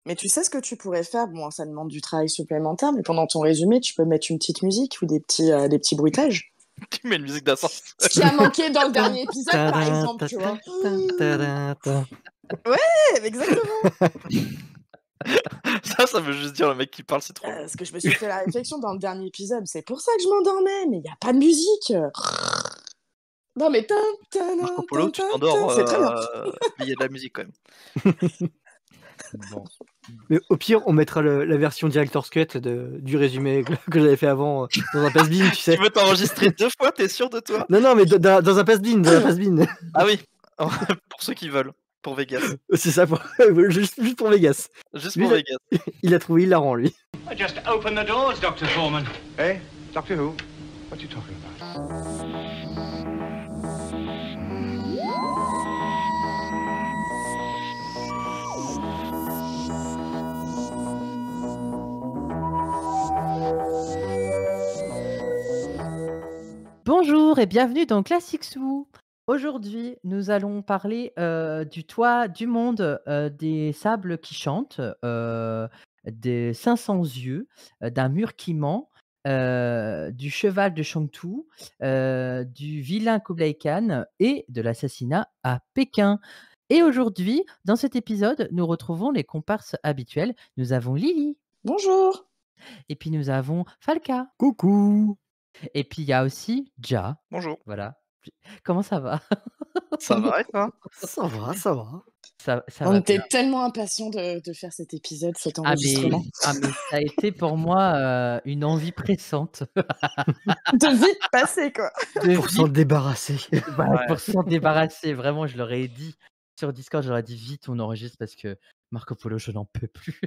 Mais tu sais ce que tu pourrais faire? Bon, ça demande du travail supplémentaire, mais pendant ton résumé, tu peux mettre une petite musique ou des petits bruitages. Tu mets une musique d'ascenseur. Ce qui a manqué dans le dernier épisode, par exemple, tu vois. Ouais, exactement. Ça veut juste dire le mec qui parle, c'est trop. Parce que je me suis fait la réflexion dans le dernier épisode, c'est pour ça que je m'endormais, mais il n'y a pas de musique. Non, mais Marco Polo, tu t'endors, c'est très bien. mais il y a de la musique quand même. Bon. Mais au pire, on mettra la version Director's Cut du résumé que j'avais fait avant dans un passe-bin, tu sais. Tu veux t'enregistrer 2 fois, t'es sûr de toi? Non, mais dans un passe-bin, Ah oui, pour ceux qui veulent, pour Vegas. C'est ça, juste pour Vegas. Juste Lui, pour Vegas. Il a trouvé hilarant, lui. Just open the doors, Dr. Foreman. Eh? Doctor Who? What are you talking about? Bonjour et bienvenue dans Classic Sous. Aujourd'hui, nous allons parler du toit du monde, des sables qui chantent, des 500 yeux, d'un mur qui ment, du cheval de Chengtu, du vilain Kublai Khan et de l'assassinat à Pékin. Et aujourd'hui, dans cet épisode, nous retrouvons les comparses habituels. Nous avons Lily. Bonjour. Et puis nous avons Falca. Coucou. Et puis il y a aussi Ja. Bonjour. Voilà. Comment ça va? Ça va et toi? Ça va. Ça On va était bien. tellement impatients de faire cet épisode, cet Ah mais enregistrement. ça a été pour moi, une envie pressante. De vite passer, quoi. Pour s'en débarrasser. Ouais. Pour s'en débarrasser. Vraiment, je leur ai dit sur Discord, je leur ai dit: «Vite, on enregistre parce que Marco Polo, je n'en peux plus».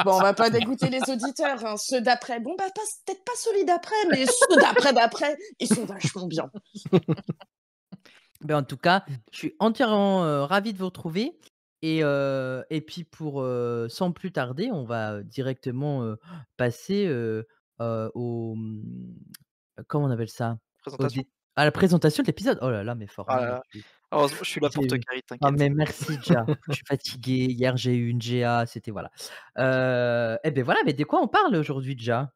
Bon, on va pas dégoûter les auditeurs, hein. Ceux d'après, bon, bah, peut-être pas celui d'après, mais ceux d'après, ils sont vachement bien. Ben, en tout cas, je suis entièrement, ravi de vous retrouver et puis sans plus tarder, on va, directement, passer, au, comment on appelle ça? Présentation. À la présentation de l'épisode. Oh là là, mes Ah là formules. là. Heureusement, je suis là pour te carry, Ah t'inquiète. mais merci Ja, je suis fatigué. Hier, j'ai eu une GA, c'était voilà. Et beh, voilà, mais de quoi on parle aujourd'hui, Ja?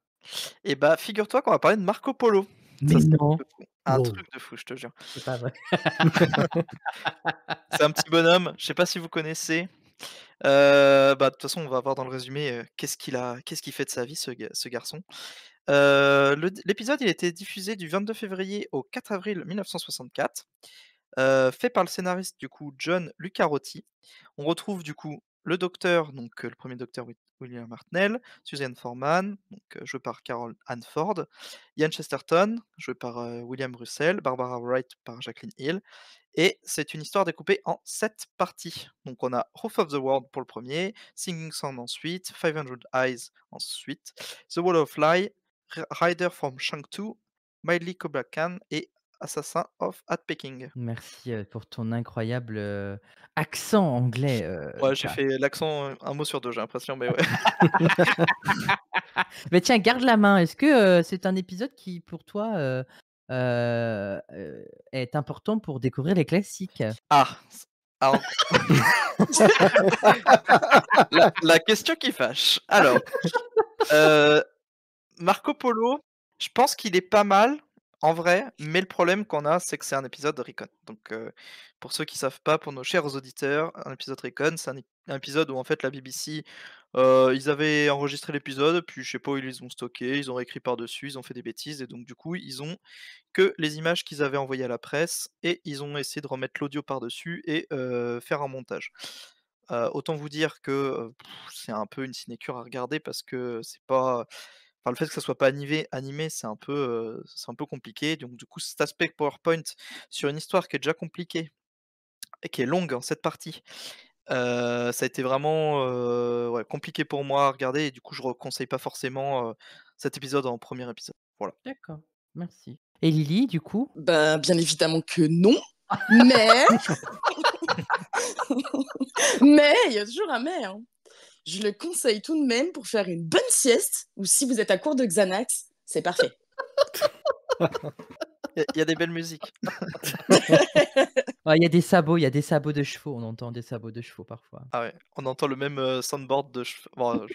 Et bah, figure-toi qu'on va parler de Marco Polo. Mais Ça, c'est un non! truc de fou. Un Wow. truc de fou, je te jure. C'est pas vrai. C'est un petit bonhomme, je sais pas si vous connaissez. De toute façon, on va voir dans le résumé, qu'est-ce qu'il fait de sa vie ce garçon. L'épisode, il a été diffusé du 22 février au 4 avril 1964, fait par le scénariste du coup John Lucarotti. On retrouve du coup le docteur, donc le premier docteur William Hartnell, Suzanne Foreman, donc jouée par Carol Ann Ford, Ian Chesterton, joué par William Russell, Barbara Wright par Jacqueline Hill. Et c'est une histoire découpée en 7 parties. Donc on a Roof of the World pour le premier, Singing Song ensuite, 500 Eyes ensuite, The Wall of Lie, Rider from Chengtu, Miley Cobra Khan et Assassin of at Peking. Merci, pour ton incroyable, accent anglais, Ouais, j'ai Ja. fait l'accent, un mot sur 2, j'ai l'impression, mais ouais. Mais tiens, garde la main. Est-ce que, c'est un épisode qui pour toi, est important pour découvrir les classiques? Ah! Alors la question qui fâche. Alors, Marco Polo, je pense qu'il est pas mal, en vrai, mais le problème qu'on a, c'est que c'est un épisode Recon. Donc, pour ceux qui savent pas, pour nos chers auditeurs, un épisode Recon, c'est un épisode où en fait la BBC, ils avaient enregistré l'épisode, puis je sais pas où ils les ont stockés, ils ont réécrit par-dessus, ils ont fait des bêtises et donc du coup, ils ont que les images qu'ils avaient envoyées à la presse et ils ont essayé de remettre l'audio par-dessus et faire un montage. Autant vous dire que, c'est un peu une sinécure à regarder parce que c'est pas enfin, le fait que ça soit pas animé, c'est un peu compliqué. Donc du coup, cet aspect PowerPoint sur une histoire qui est déjà compliquée et qui est longue en 7 parties, ça a été vraiment, ouais, compliqué pour moi à regarder et du coup, je conseille pas forcément, cet épisode en premier épisode. Voilà. D'accord, merci. Et Lily, du coup? Ben, bien évidemment que non, mais... mais, il y a toujours un mais, hein. Je le conseille tout de même pour faire une bonne sieste ou si vous êtes à court de Xanax, c'est parfait. Il y a des belles musiques. Il y a des sabots de chevaux. On entend des sabots de chevaux parfois. Ah ouais, on entend le même soundboard de bon,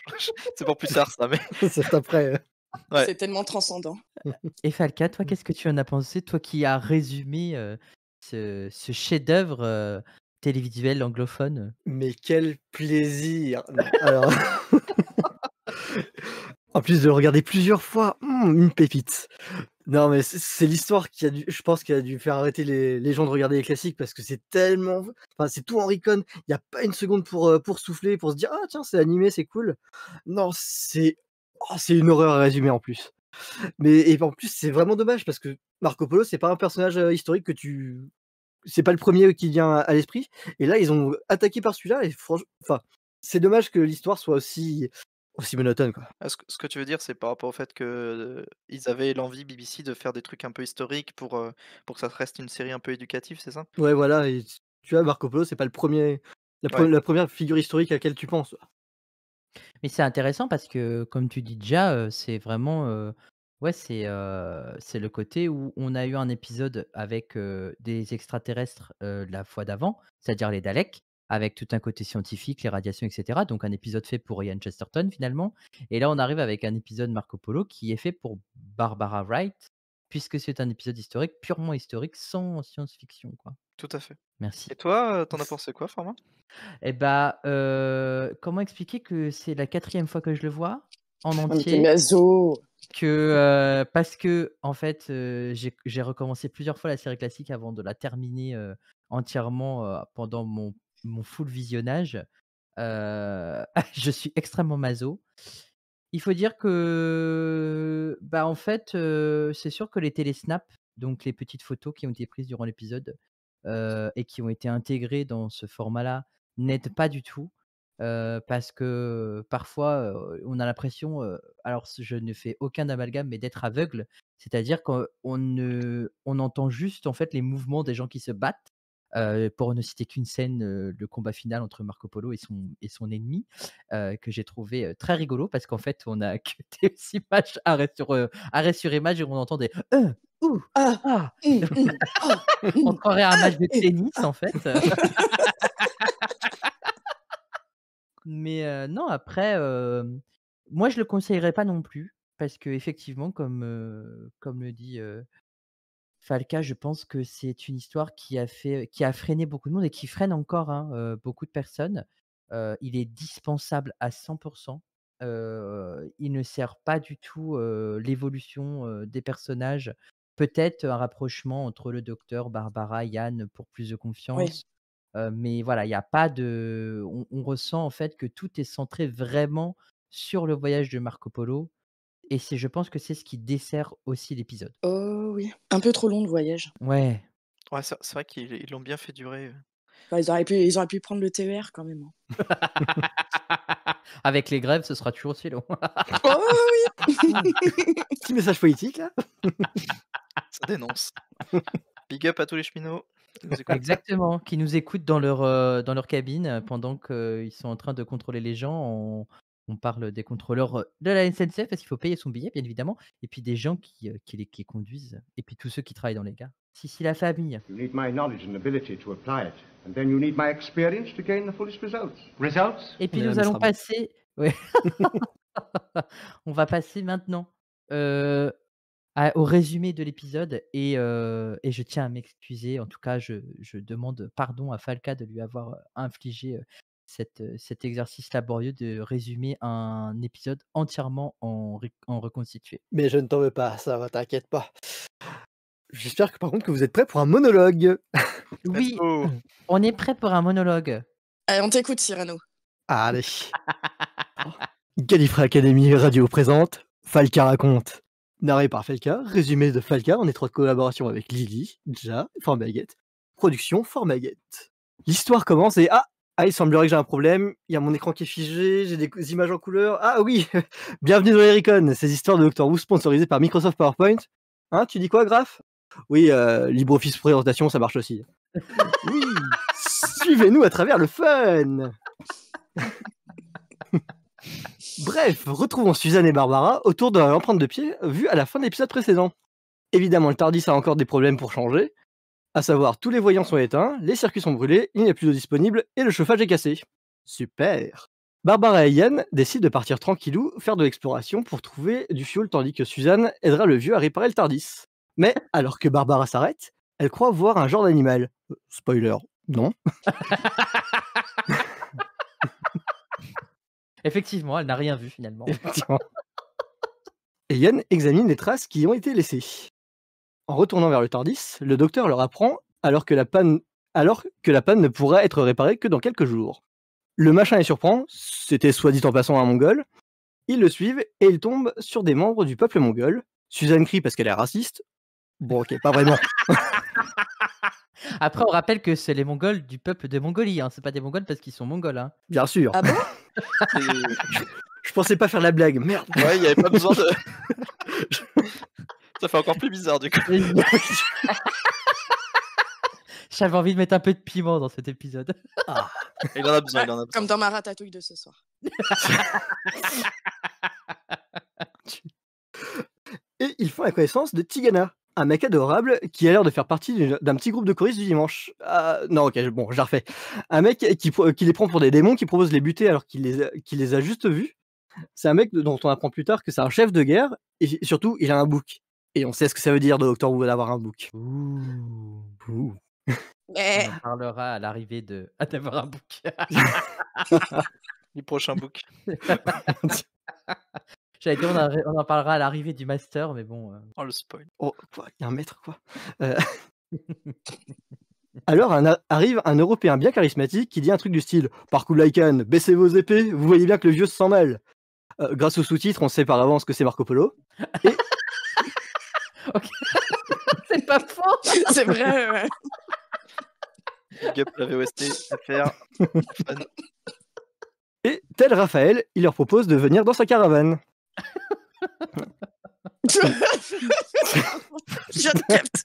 c'est pour plus tard ça, mais C'est après. ouais. C'est tellement transcendant. Et Falca, toi, qu'est-ce que tu en as pensé? Toi qui as résumé ce chef-d'œuvre télévisuel anglophone. Mais quel plaisir! Non, alors, en plus de le regarder plusieurs fois, une pépite. Non, mais c'est l'histoire qui a dû, je pense, qui a dû faire arrêter les gens de regarder les classiques parce que c'est tellement, enfin, c'est tout en recon. Il y a pas une seconde pour souffler, pour se dire: «Ah tiens, c'est animé, c'est cool». Non, c'est une horreur à résumer en plus. Et en plus, c'est vraiment dommage parce que Marco Polo, c'est pas un personnage, historique c'est pas le premier qui vient à l'esprit et là, ils ont attaqué par celui-là et enfin, c'est dommage que l'histoire soit aussi monotone, quoi. Ce que tu veux dire, c'est par rapport au fait que ils avaient l'envie BBC de faire des trucs un peu historiques pour que ça reste une série un peu éducative, c'est ça? Ouais, voilà et tu vois, Marco Polo, c'est pas le premier, Ouais. la première figure historique à laquelle tu penses. Mais c'est intéressant parce que, comme tu dis déjà, c'est vraiment, ouais, c'est le côté où on a eu un épisode avec, des extraterrestres, la fois d'avant, c'est-à-dire les Daleks, avec tout un côté scientifique, les radiations et cetera, donc un épisode fait pour Ian Chesterton finalement et là, on arrive avec un épisode Marco Polo qui est fait pour Barbara Wright, puisque c'est un épisode historique, purement historique, sans science-fiction, quoi. Tout à fait. Merci. Et toi, tu en as pensé quoi, Format? Et bah, comment expliquer que c'est la 4e fois que je le vois en Ah, mais t'es entier? maso. Parce qu'en fait, j'ai recommencé plusieurs fois la série classique avant de la terminer, entièrement, pendant mon full visionnage. Je suis extrêmement maso. Il faut dire que, bah, en fait, c'est sûr que les télésnaps, donc les petites photos qui ont été prises durant l'épisode, et qui ont été intégrées dans ce format-là, n'aident pas du tout, parce que parfois, on a l'impression, alors je ne fais aucun amalgame, mais d'être aveugle. C'est-à-dire qu'on entend juste, en fait, les mouvements des gens qui se battent, pour ne citer qu'une scène, le combat final entre Marco Polo et son ennemi, que j'ai trouvé, très rigolo parce qu'en fait, on a que des images arrêt sur image et on entend des ouh, Ah, ah. ah, On croirait à un match de et tennis en fait. Mais non après, moi je le conseillerais pas non plus parce qu'effectivement comme le dit, Falca, je pense que c'est une histoire qui a freiné beaucoup de monde et qui freine encore, hein, beaucoup de personnes. Il est dispensable à 100. Il ne sert pas du tout, l'évolution, des personnages. Peut-être un rapprochement entre le docteur, Barbara, Yann pour plus de oui. confiance, mais voilà, il y a pas de on ressent en fait que tout est centré vraiment sur le voyage de Marco Polo et je pense que c'est ce qui dessert aussi l'épisode. Oh oui. Un peu trop long le voyage. Ouais. Ouais, c'est vrai qu'ils l'ont bien fait durer. Enfin, ils auraient pu prendre le TER quand même, hein. Avec les grèves, ce sera toujours aussi long. Oh oui! Petit message politique là. Ça dénonce. Big up à tous les cheminots qui nous écoutent. Exactement, qui nous écoutent dans leur cabine, pendant qu'ils sont en train de contrôler les gens. On parle des contrôleurs, de la SNCF parce qu'il faut payer son billet, bien évidemment, et puis des gens qui conduisent, et puis tous ceux qui travaillent dans les gares. Si, la famille. You need my knowledge and ability to apply it, and then you need my experience to gain the fullest results. Results? Et puis Ouais, nous mais allons ça va. passer ouais. On va passer maintenant, heu, au résumé de l'épisode et je tiens à m'excuser. En tout cas, je demande pardon à Falca de lui avoir, infligé, cet exercice laborieux de résumer un épisode entièrement en reconstitué. Mais je ne t'en veux pas, ça va, t'inquiète pas. J'espère que par contre que vous êtes prêts pour un monologue. Oui, go! on est prêt pour un monologue. Allez, on t'écoute, Cyrano. Allez. Gallifrey Academy Radio présente Falca raconte. Narré par Falca, résumé de Falca en étroite collaboration avec Lily, Ja, Formaguette. Production Formaguette. L'histoire commence et il semblerait que j'ai un problème. Il y a mon écran qui est figé, j'ai des images en couleur. Ah oui, bienvenue dans les Recon, ces histoires de Doctor Who sponsorisées par Microsoft PowerPoint. Hein, tu dis quoi, Graf? Oui, LibreOffice présentation, ça marche aussi. Oui, suivez-nous à travers le fun. Bref, retrouvons Suzanne et Barbara autour de l'empreinte de pied vue à la fin de l'épisode précédent. Évidemment, le TARDIS a encore des problèmes pour changer. À savoir, tous les voyants sont éteints, les circuits sont brûlés, il n'y a plus d'eau disponible et le chauffage est cassé. Super. Barbara et Ian décident de partir tranquillou, faire de l'exploration pour trouver du fioul tandis que Suzanne aidera le vieux à réparer le TARDIS. Mais alors que Barbara s'arrête, elle croit voir un genre d'animal. Spoiler, non. Effectivement, elle n'a rien vu finalement. Effectivement. Et Ian examine les traces qui ont été laissées. En retournant vers le TARDIS, le docteur leur apprend alors que la panne ne pourra être réparée que dans quelques jours. Le machin les surprend, c'était soit dit en passant un mongol. Ils le suivent et ils tombent sur des membres du peuple mongol. Suzanne crie parce qu'elle est raciste. Bon, ok, pas vraiment. Après, on rappelle que c'est les Mongols du peuple de Mongolie. Hein. C'est pas des Mongols parce qu'ils sont Mongols. Hein. Bien sûr. Ah bon? Je pensais pas faire la blague, merde. Ouais, il n'y avait pas besoin de. Ça fait encore plus bizarre du coup. J'avais envie de mettre un peu de piment dans cet épisode. Ah. Il en a besoin, il en a besoin. Comme dans ma ratatouille de ce soir. Et ils font la connaissance de Tigana, un mec adorable qui a l'air de faire partie d'un petit groupe de choristes du dimanche. Non, ok, bon, je la refais. Un mec qui les prend pour des démons, qui propose de les buter alors qu'il les a juste vus. C'est un mec dont on apprend plus tard que c'est un chef de guerre, et surtout, il a un bouc. Et on sait ce que ça veut dire de Doctor Who d'avoir un bouc. Ouh. Mais... On en parlera à l'arrivée d'avoir un bouc. Du prochain book. J'avais dit on en parlera à l'arrivée du master, mais bon. Oh, le spoil. Oh, quoi, il y a un maître, quoi. Alors arrive un Européen bien charismatique qui dit un truc du style « Par Kublai Khan, baissez vos épées, vous voyez bien que le vieux se sent mal. » Grâce aux sous-titres, on sait par avance que c'est Marco Polo. Et... Ok. C'est pas faux. C'est vrai, ouais. Big up la VOST, FR. Fun. Et tel Raphaël, il leur propose de venir dans sa caravane. Je te capte.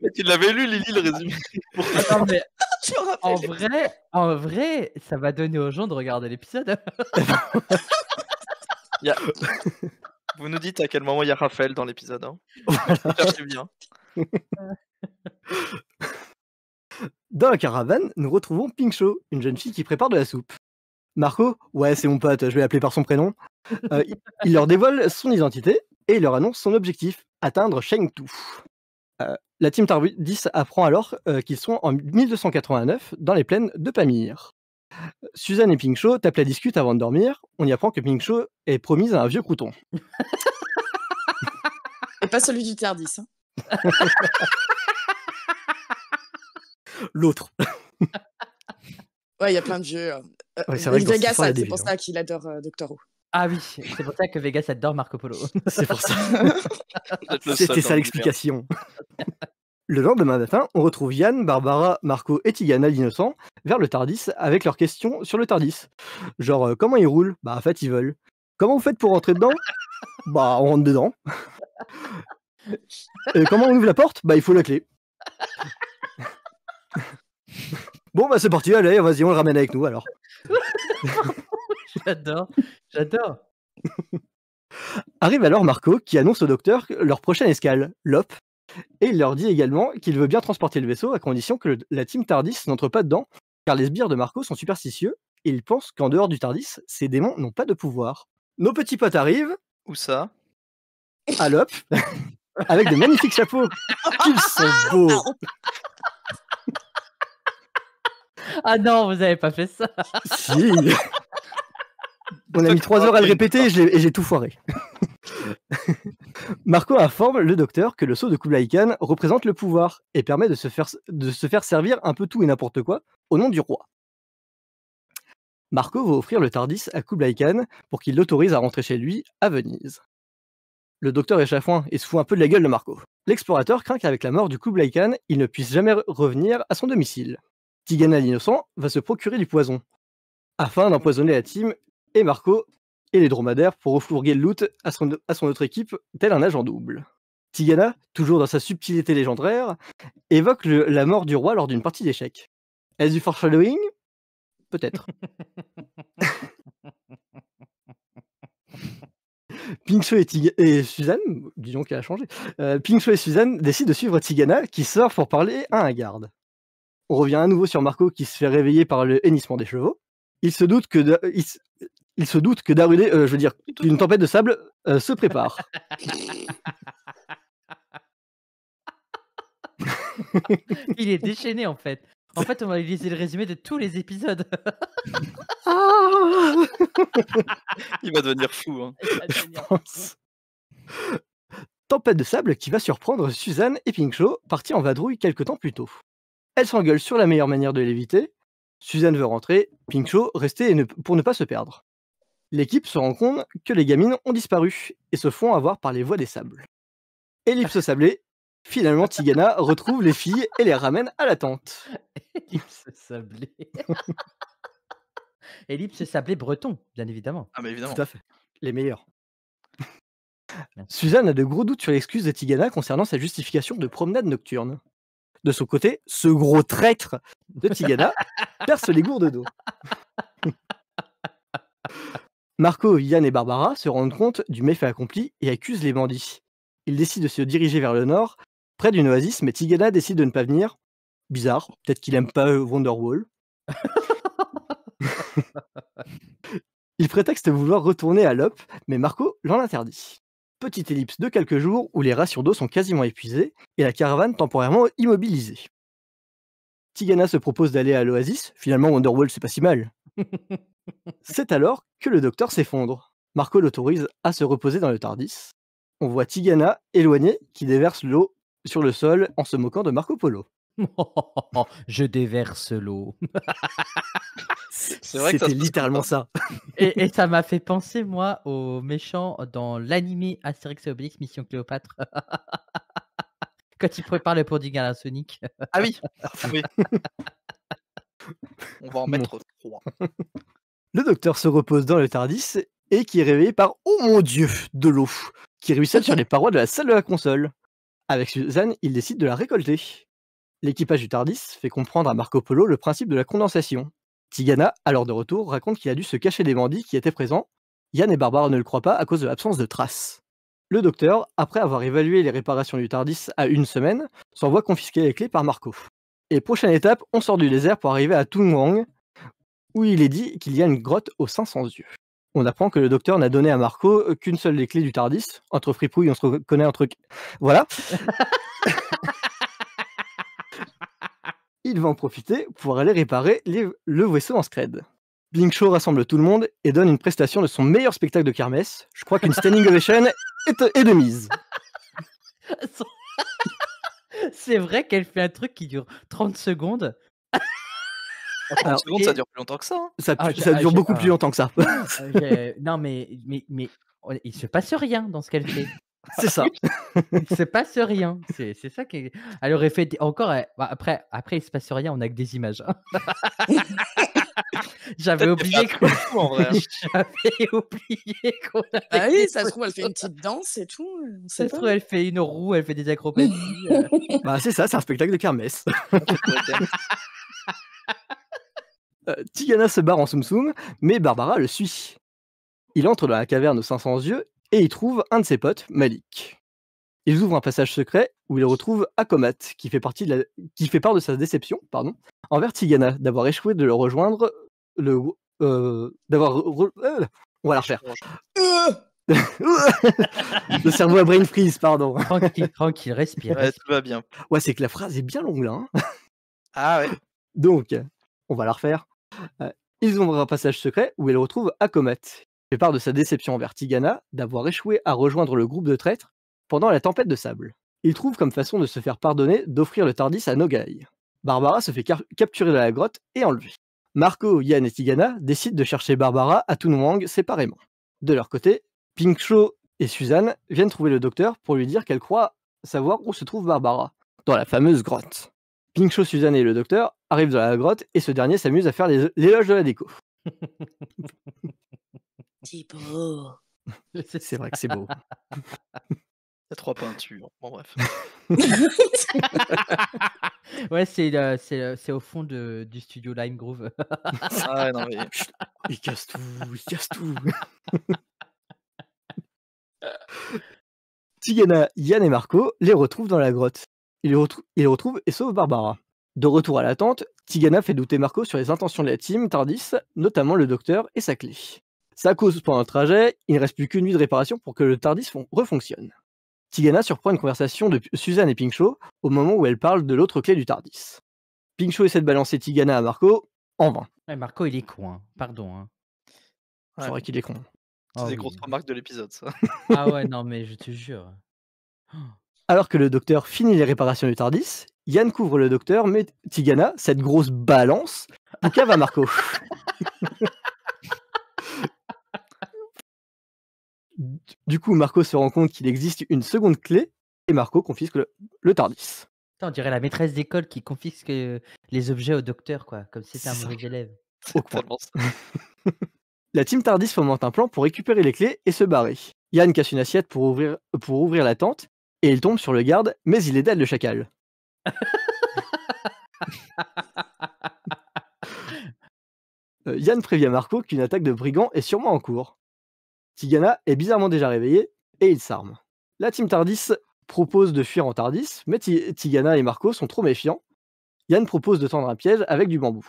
Mais tu l'avais lu, Lily, le résumé. Non, mais Je me rappelle. en vrai, ça va donner aux gens de regarder l'épisode. Vous nous dites à quel moment il y a Raphaël dans l'épisode. Hein. Cherchez bien. Dans la caravane, nous retrouvons Pink Shaw, une jeune fille qui prépare de la soupe. Marco, ouais, c'est mon pote, je vais l'appeler par son prénom. Il leur dévoile son identité et il leur annonce son objectif, atteindre Chengdu. La team TARDIS apprend alors qu'ils sont en 1289 dans les plaines de Pamir. Suzanne et Pink Shaw tapent la discute avant de dormir. On y apprend que Pink Shaw est promise à un vieux crouton. Et pas celui du TARDIS. Hein. L'autre. Ouais, il y a plein de vieux. Ouais, c'est vrai que dans cette Vegas, histoire, il y a des c'est pour vieux, ça qu'il adore Doctor Who. Ah oui, c'est pour ça que Vegas adore Marco Polo. C'est pour ça. Peut-être le seul C'était dans ça l'univers. l'explication. Le lendemain matin, on retrouve Yann, Barbara, Marco et Tigana l'innocent vers le TARDIS avec leurs questions sur le TARDIS. Genre, comment ils roulent? Bah, en fait, ils volent. Comment vous faites pour rentrer dedans? Bah, on rentre dedans. Comment on ouvre la porte? Bah, il faut la clé. Bon, bah, c'est parti, allez, vas-y, on le ramène avec nous alors. J'adore. Arrive alors Marco qui annonce au docteur leur prochaine escale, l'OP, et il leur dit également qu'il veut bien transporter le vaisseau à condition que la team TARDIS n'entre pas dedans, car les sbires de Marco sont superstitieux et ils pensent qu'en dehors du TARDIS, ces démons n'ont pas de pouvoir. Nos petits potes arrivent Où ça? à l'OP avec de magnifiques chapeaux. Qu'ils sont beaux! Ah non, vous avez pas fait ça. Si. On a mis 3 heures à le répéter et j'ai tout foiré. Marco informe le docteur que le sceau de Kublai Khan représente le pouvoir et permet de se faire servir un peu tout et n'importe quoi au nom du roi. Marco va offrir le TARDIS à Kublai Khan pour qu'il l'autorise à rentrer chez lui à Venise. Le docteur est chafouin et se fout un peu de la gueule de Marco. L'explorateur craint qu'avec la mort du Kublai Khan, il ne puisse jamais revenir à son domicile. Tigana l'innocent va se procurer du poison afin d'empoisonner la team et Marco et les dromadaires pour refourguer le loot à son autre équipe, tel un agent double. Tigana, toujours dans sa subtilité légendaire, évoque la mort du roi lors d'une partie d'échecs. Est-ce du foreshadowing? Peut-être. Pinchot et Suzanne, disons qu'elle a changé. Pinchot et Suzanne décident de suivre Tigana qui sort pour parler à un garde. On revient à nouveau sur Marco qui se fait réveiller par le hennissement des chevaux. Il se doute que qu'une tempête de sable se prépare. Il est déchaîné en fait. En fait, on va utiliser le résumé de tous les épisodes. Ah Il va devenir fou. Hein. Je pense. Tempête de sable qui va surprendre Suzanne et Pinchot, partis en vadrouille quelque temps plus tôt. Elles s'engueulent sur la meilleure manière de l'éviter. Suzanne veut rentrer, Pinchot rester pour ne pas se perdre. L'équipe se rend compte que les gamines ont disparu et se font avoir par les voies des sables. Ellipse sablée, finalement Tigana retrouve les filles et les ramène à la tente. Ellipse sablé. Ellipse sablé breton, bien évidemment. Ah, mais évidemment. Tout à fait. Les meilleurs. Merci. Suzanne a de gros doutes sur l'excuse de Tigana concernant sa justification de promenade nocturne. De son côté, ce gros traître de Tigana perce les gourdes d'eau. Marco, Yann et Barbara se rendent compte du méfait accompli et accusent les bandits. Ils décident de se diriger vers le nord, près d'une oasis, mais Tigana décide de ne pas venir. Bizarre, peut-être qu'il aime pas Wonderwall. Il prétexte vouloir retourner à Lop, mais Marco l'en interdit. Petite ellipse de quelques jours où les rations d'eau sont quasiment épuisées et la caravane temporairement immobilisée. Tigana se propose d'aller à l'oasis, finalement Wonderwall c'est pas si mal. C'est alors que le docteur s'effondre. Marco l'autorise à se reposer dans le Tardis. On voit Tigana éloignée qui déverse l'eau sur le sol en se moquant de Marco Polo. Je déverse l'eau. C'est vrai que ça C'était se passe littéralement comme ça. Et ça m'a fait penser, moi, aux méchants dans l'animé Astérix et Obélix Mission Cléopâtre. Quand il prépare le pudding à la Sonic. Ah oui. Oui. On va en Bon. mettre 3. Le docteur se repose dans le Tardis et qui est réveillé par « Oh mon Dieu !» de l'eau qui ruisselle sur les parois de la salle de la console. Avec Suzanne, il décide de la récolter. L'équipage du Tardis fait comprendre à Marco Polo le principe de la condensation. Tigana, alors de retour, raconte qu'il a dû se cacher des bandits qui étaient présents. Yann et Barbara ne le croient pas à cause de l'absence de traces. Le docteur, après avoir évalué les réparations du Tardis à 1 semaine, s'envoie confisquer les clés par Marco. Et prochaine étape, on sort du désert pour arriver à Toonwang, où il est dit qu'il y a une grotte aux 500 yeux. On apprend que le docteur n'a donné à Marco qu'une seule des clés du Tardis. Entre fripouilles, on se reconnaît entre... Voilà. Il va en profiter pour aller réparer le vaisseau en scred. Pinchot rassemble tout le monde et donne une prestation de son meilleur spectacle de kermesse. Je crois qu'une standing ovation est de mise. C'est vrai qu'elle fait un truc qui dure 30 secondes. 30 Alors, secondes, ça dure plus longtemps que ça. Hein. Ça dure beaucoup plus longtemps que ça. Non, mais il se passe rien dans ce qu'elle fait. C'est ça. Il se passe rien. C'est ça qui est... Elle aurait fait encore... Après, il se passe rien, on a que des images. J'avais oublié en vrai. J'avais oublié qu'on avait... Ah oui, ça se trouve, elle fait une petite danse et tout. On Ça sait se pas. trouve, elle fait une roue, elle fait des acrobaties. Bah, c'est ça, c'est un spectacle de kermesse. Tigana se barre en soum soum, mais Barbara le suit. Il entre dans la caverne aux 500 yeux et y trouve un de ses potes, Malik. Ils ouvrent un passage secret où ils retrouvent Akomat, qui fait part de sa déception, envers Tigana d'avoir échoué de le rejoindre. On va la refaire. Le cerveau à brain freeze, pardon. Tranquille, respire. Ouais, tout va bien. Ouais, c'est que la phrase est bien longue là. Hein. Ah ouais. Donc, on va la refaire. Ils ouvrent un passage secret où ils retrouvent Akomat. Il fait part de sa déception envers Tigana d'avoir échoué à rejoindre le groupe de traîtres pendant la tempête de sable. Il trouve comme façon de se faire pardonner d'offrir le Tardis à Nogai. Barbara se fait capturer dans la grotte et enlevée. Marco, Yann et Tigana décident de chercher Barbara à Toonwang séparément. De leur côté, Pinchot et Suzanne viennent trouver le docteur pour lui dire qu'elle croit savoir où se trouve Barbara, dans la fameuse grotte. Pinchot, Suzanne et le docteur arrivent dans la grotte et ce dernier s'amuse à faire l'éloge de la déco. C'est beau. C'est vrai que c'est beau. Il y a 3 peintures. Bon, bref. Ouais, c'est au fond du studio Lime Groove. Ah ouais, non, mais... Il casse tout. Tigana, Yann et Marco les retrouvent dans la grotte. Ils les retrouvent et sauvent Barbara. De retour à la tente, Tigana fait douter Marco sur les intentions de la team TARDIS, notamment le docteur et sa clé. Ça cause pendant le trajet, il ne reste plus qu'une nuit de réparation pour que le TARDIS refonctionne. Tigana surprend une conversation de Suzanne et Pink Shaw au moment où elle parle de l'autre clé du TARDIS. Pink Shaw essaie de balancer Tigana à Marco, en vain. Ouais, Marco, il est con, hein. Pardon. Hein. C'est Ouais. vrai qu'il est con. C'est Ah des oui. grosses remarques de l'épisode, ça. Ah ouais, non, mais je te jure. Alors que le docteur finit les réparations du TARDIS, Yann couvre le docteur, mais Tigana, cette grosse balance, poucave à Marco. Du coup, Marco se rend compte qu'il existe une seconde clé et Marco confisque le TARDIS. Putain, on dirait la maîtresse d'école qui confisque les objets au docteur, quoi, comme si c'était un C'est mauvais élève. Au C'est coin. tellement ça. La team TARDIS fomente un plan pour récupérer les clés et se barrer. Yann cache une assiette pour ouvrir la tente et il tombe sur le garde, mais il est dead le chacal. Yann prévient Marco qu'une attaque de brigands est sûrement en cours. Tigana est bizarrement déjà réveillé et il s'arme. La team TARDIS propose de fuir en TARDIS, mais Tigana et Marco sont trop méfiants. Yann propose de tendre un piège avec du bambou.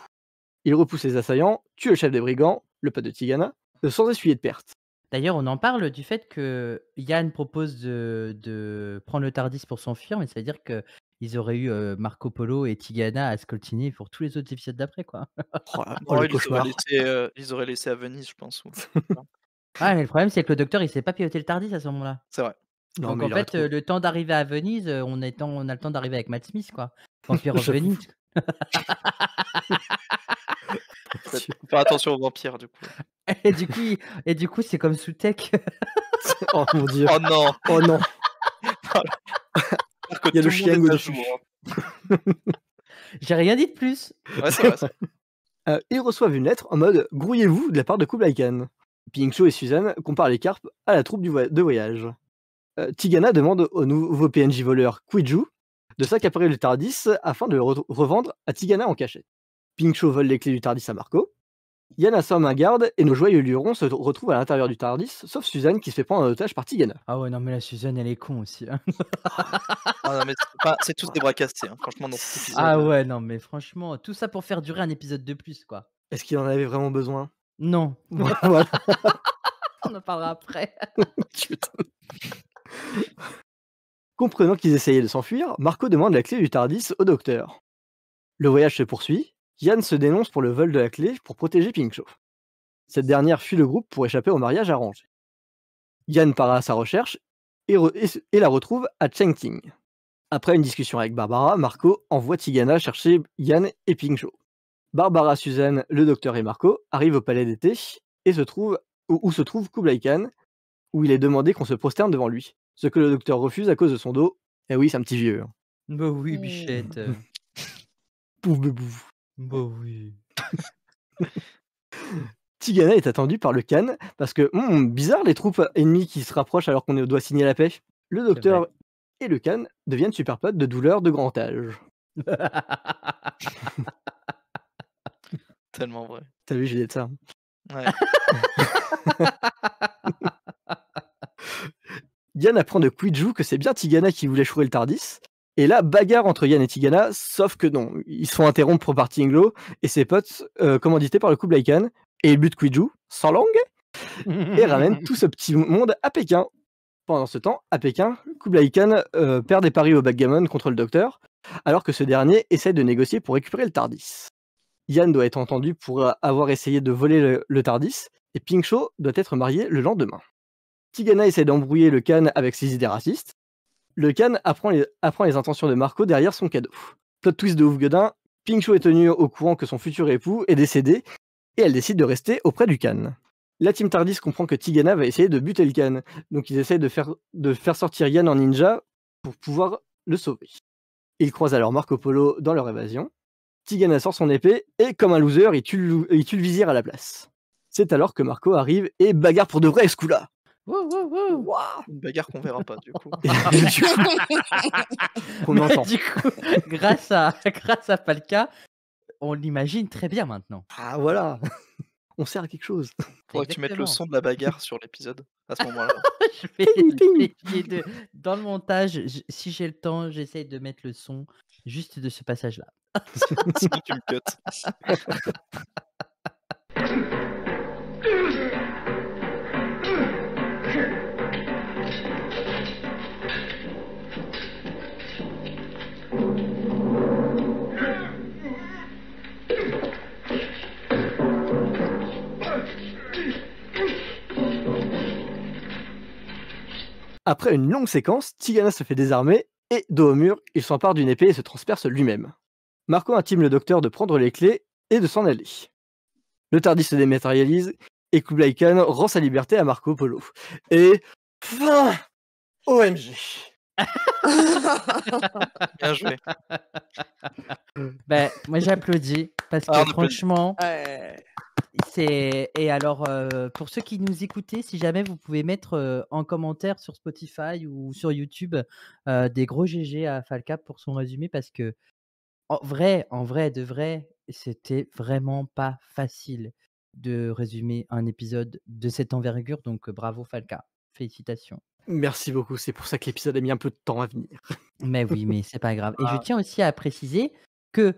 Il repousse les assaillants, tue le chef des brigands, le pote de Tigana, sans essuyer de pertes. D'ailleurs, on en parle du fait que Yann propose de prendre le TARDIS pour s'enfuir, mais ça veut dire qu'ils auraient eu Marco Polo et Tigana à scoltiner pour tous les autres épisodes d'après, quoi. Non, le ils cauchemar. les auraient laissés à Venise, je pense. Ah, mais le problème, c'est que le docteur, il sait pas piloter le TARDIS à ce moment-là. C'est vrai. Non, Donc mais en il aurait fait, trop- le temps d'arriver à Venise, on a le temps d'arriver avec Matt Smith, quoi. Vampire of J'avoue. Venise. Faut faire attention aux vampires, du coup. Et du coup, c'est comme sous Tech. Oh mon dieu. Oh non. Oh non. J'espère que Il y a tout le monde chien est à au-dessus. jour, J'ai rien dit de plus. hein. Ouais, c'est vrai. c'est vrai. Ils reçoivent une lettre en mode « Grouillez-vous » de la part de Kublai Khan. Pink Shaw et Suzanne comparent les carpes à la troupe de voyage. Tigana demande au nouveau PNJ voleur Kwiju de s'accaparer le TARDIS afin de le revendre à Tigana en cachette. Pink Shaw vole les clés du TARDIS à Marco. Yann assomme un garde et nos joyeux lurons se retrouvent à l'intérieur du TARDIS, sauf Suzanne qui se fait prendre en otage par Tigana. Ah ouais, non, mais la Suzanne, elle est con aussi. Hein. Ah non, mais c'est tous des bras cassés, hein, franchement, dans cet épisode. Ah ouais, non, mais franchement, tout ça pour faire durer un épisode de plus, quoi. Est-ce qu'il en avait vraiment besoin? Non, Voilà. on en parlera après. Putain. Comprenant qu'ils essayaient de s'enfuir, Marco demande la clé du TARDIS au docteur. Le voyage se poursuit. Yann se dénonce pour le vol de la clé pour protéger Pink Shaw. Cette dernière fuit le groupe pour échapper au mariage arrangé. Yann part à sa recherche et la retrouve à Chengqing. Après une discussion avec Barbara, Marco envoie Tigana chercher Yann et Pink Shaw. Barbara, Suzanne, le docteur et Marco arrivent au palais d'été et où se trouve Kublai Khan, où il est demandé qu'on se prosterne devant lui. Ce que le docteur refuse à cause de son dos. Eh oui, c'est un petit vieux. Hein. Bah oui, bichette. Pouf bebouf. Bah oui. Tigana est attendu par le Khan parce que, bizarre les troupes ennemies qui se rapprochent alors qu'on doit signer la paix. Le docteur et le Khan deviennent super potes de douleur de grand âge. Tellement vrai. T'as vu, j'ai dit ça. Ouais. Yann apprend de Kwiju que c'est bien Tigana qui voulait chourer le TARDIS. Et là, bagarre entre Yann et Tigana, sauf que non. Ils se font interrompre par Tinglo et ses potes, commandités par le Kublai Khan. Et ils butent Kwiju, sans langue, et ramènent tout ce petit monde à Pékin. Pendant ce temps, à Pékin, Kublai Khan perd des paris au backgammon contre le docteur, alors que ce dernier essaie de négocier pour récupérer le TARDIS. Yann doit être entendu pour avoir essayé de voler le TARDIS, et Pink Shaw doit être marié le lendemain. Tigana essaie d'embrouiller le Khan avec ses idées racistes. Le Khan apprend les intentions de Marco derrière son cadeau. Plot twist de ouf Godin, Pink Shaw est tenu au courant que son futur époux est décédé, et elle décide de rester auprès du Khan. La team TARDIS comprend que Tigana va essayer de buter le Khan, donc ils essayent de faire sortir Yann en ninja pour pouvoir le sauver. Ils croisent alors Marco Polo dans leur évasion. Tigana sort son épée et, comme un loser, il tue le vizir à la place. C'est alors que Marco arrive et bagarre pour de vrai ce coup-là. Waouh. Une bagarre qu'on verra pas, du coup. Qu'on Mais entend. du coup, grâce à Palka, on l'imagine très bien maintenant. Ah voilà. On sert à quelque chose. Faudrait que tu mettes le Exactement. son de la bagarre sur l'épisode à ce moment-là. Je vais Ping, ping. essayer de dans le montage, si j'ai le temps, j'essaye de mettre le son juste de ce passage-là. Sinon tu me cut. Après une longue séquence, Tigana se fait désarmer et, dos au mur, il s'empare d'une épée et se transperce lui-même. Marco intime le docteur de prendre les clés et de s'en aller. Le Tardis se dématérialise et Kublai Khan rend sa liberté à Marco Polo. Et fin OMG. Bien joué. Ben, moi j'applaudis parce que Ah, on applaudit. franchement, Ouais. c'est et alors pour ceux qui nous écoutaient, si jamais vous pouvez mettre en commentaire sur Spotify ou sur YouTube des gros GG à Falca pour son résumé parce que en vrai de vrai, c'était vraiment pas facile de résumer un épisode de cette envergure. Donc bravo Falca, félicitations. Merci beaucoup, c'est pour ça que l'épisode a mis un peu de temps à venir. Mais oui, mais c'est pas grave. Et je Ah. tiens aussi à préciser que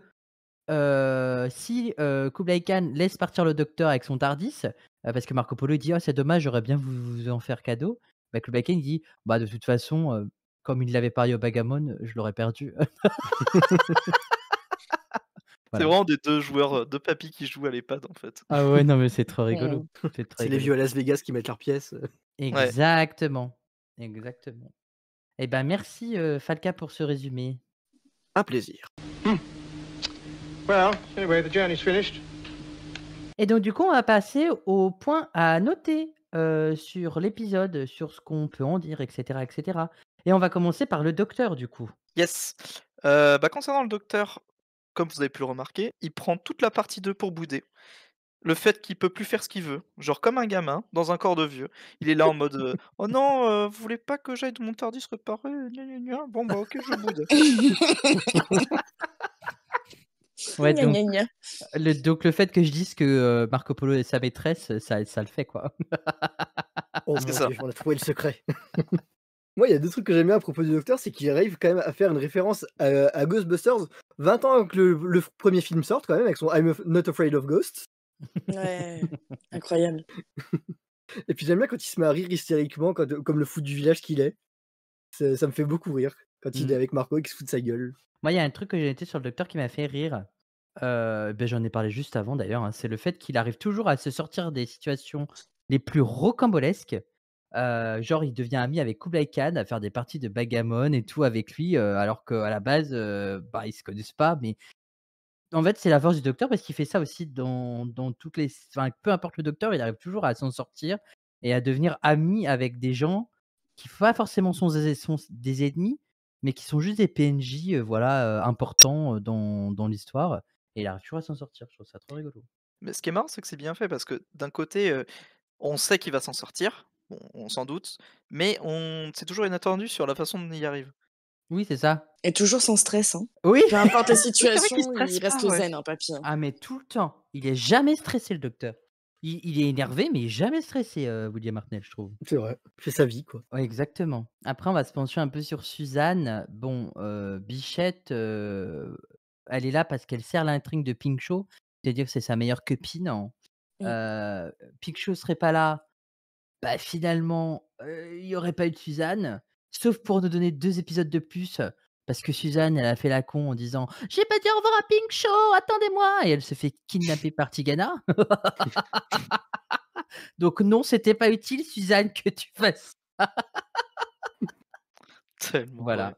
si Kublai Khan laisse partir le docteur avec son Tardis, parce que Marco Polo il dit: «Oh c'est dommage, j'aurais bien vous en faire cadeau». Bah, Kublai Khan il dit: «Bah, de toute façon, comme il l'avait parié au Bagamon, je l'aurais perdu». C'est Voilà. vraiment des 2 joueurs, 2 papys qui jouent à l'EHPAD en fait. Ah ouais, non mais c'est trop rigolo. Mmh. C'est trop C'est les rigolo. vieux à Las Vegas qui mettent leurs pièces. Ouais. Exactement, exactement. Et ben merci, Falca pour ce résumé. Un plaisir. Well, anyway, the journey's finished. Et donc du coup, on va passer au point à noter, sur l'épisode, sur ce qu'on peut en dire et cetera et cetera. Et on va commencer par le docteur du coup. Yes. Concernant le docteur, comme vous avez pu le remarquer, il prend toute la partie 2 pour bouder. Le fait qu'il peut plus faire ce qu'il veut, genre comme un gamin dans un corps de vieux. Il est là en mode, «Oh non, vous voulez pas que j'aille mon Tardis réparer? Gna gna gna. Bon bah OK, je boude». Ouais, Gna, donc gna, gna. le fait que je dise que, Marco Polo est sa maîtresse, ça le fait quoi. Oh C'est mon ça. Dieu, on a trouvé le secret. Moi, il y a 2 trucs que j'aime bien à propos du docteur, c'est qu'il arrive quand même à faire une référence à Ghostbusters 20 ans avant que le premier film sorte quand même, avec son Not Afraid of Ghosts. Ouais, incroyable. Et puis j'aime bien quand il se met à rire hystériquement, comme le fou du village qu'il est. Ça me fait beaucoup rire quand il est Mmh. avec Marco et qu'il se fout de sa gueule. Moi, il y a un truc que j'ai noté sur le docteur qui m'a fait rire, j'en ai parlé juste avant d'ailleurs, hein, c'est le fait qu'il arrive toujours à se sortir des situations les plus rocambolesques. Genre, il devient ami avec Kublai Khan, à faire des parties de Bagamon et tout avec lui, alors qu'à la base, bah, ils se connaissent pas. Mais en fait, c'est la force du docteur parce qu'il fait ça aussi dans toutes les enfin, peu importe le docteur, il arrive toujours à s'en sortir et à devenir ami avec des gens qui pas forcément sont des ennemis, mais qui sont juste des PNJ, voilà, importants, dans l'histoire et il arrive toujours à s'en sortir. Je trouve ça trop rigolo. Mais ce qui est marrant, c'est que c'est bien fait parce que d'un côté, on sait qu'il va s'en sortir, bon, on s'en doute, mais c'est toujours inattendu sur la façon dont il y arrive. Oui, c'est ça. Et toujours sans stress, hein. Oui! Peu importe la Oui, c'est vrai qu'il situation, stresse il pas, reste ouais. zen, hein, papy, hein. Ah mais tout le temps. Il est jamais stressé le docteur. Il est énervé, mais jamais stressé, William Hartnell, je trouve. C'est vrai, c'est sa vie, quoi. Ouais, exactement. Après, on va se pencher un peu sur Suzanne. Bon, Bichette, elle est là parce qu'elle sert l'intrigue de Pink Show, c'est-à-dire que c'est sa meilleure copine, hein. Pink Show serait pas là, bah, finalement, il y aurait pas eu de Suzanne, sauf pour nous donner 2 épisodes de plus, parce que Suzanne, elle a fait la con en disant: «J'ai pas dit au revoir à Pink Show, attendez-moi» et elle se fait kidnapper par Tigana. Donc non, c'était pas utile Suzanne que tu fasses Tellement, ouais. voilà.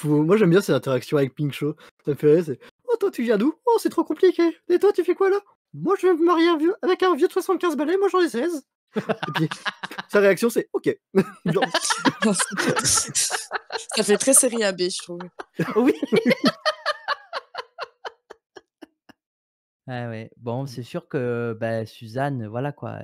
Moi, j'aime bien ces interactions avec Pink Show. Ça me fait rire, c'est: «Oh, toi, tu viens d'où? Oh, c'est trop compliqué. Et toi, tu fais quoi là? Moi, je vais me marier avec un vieux de 75 balais, moi, j'en ai 16». Et puis, sa réaction, c'est: «OK». Genre, Ça fait très série AB, je trouve. Oui. Ah ouais. Bon, c'est sûr que, bah, Suzanne, voilà quoi,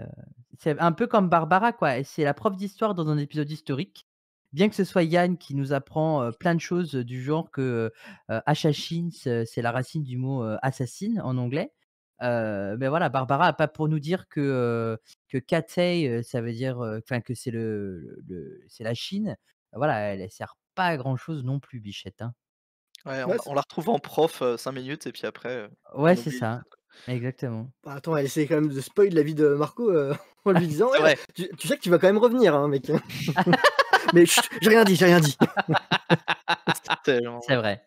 c'est un peu comme Barbara quoi, et c'est la prof d'histoire dans un épisode historique. Bien que ce soit Yann qui nous apprend, plein de choses, du genre que, assassins, c'est la racine du mot, assassine en anglais. Mais voilà, Barbara a pas pour nous dire que Cathay, ça veut dire, enfin que c'est c'est la Chine. Voilà, elle sert pas à grand chose non plus, Bichette, hein. Ouais, Ouais, on la retrouve en prof 5 minutes et puis après, Ouais, on c'est oublie ça, l'épisode, quoi. exactement. bah, attends, elle essaie quand même de spoil la vie de Marco en lui disant C'est ouais, vrai. tu sais que tu vas quand même revenir, hein, mec. Mais chut, j'ai rien dit, j'ai rien dit. C'est tellement C'est vrai. vrai,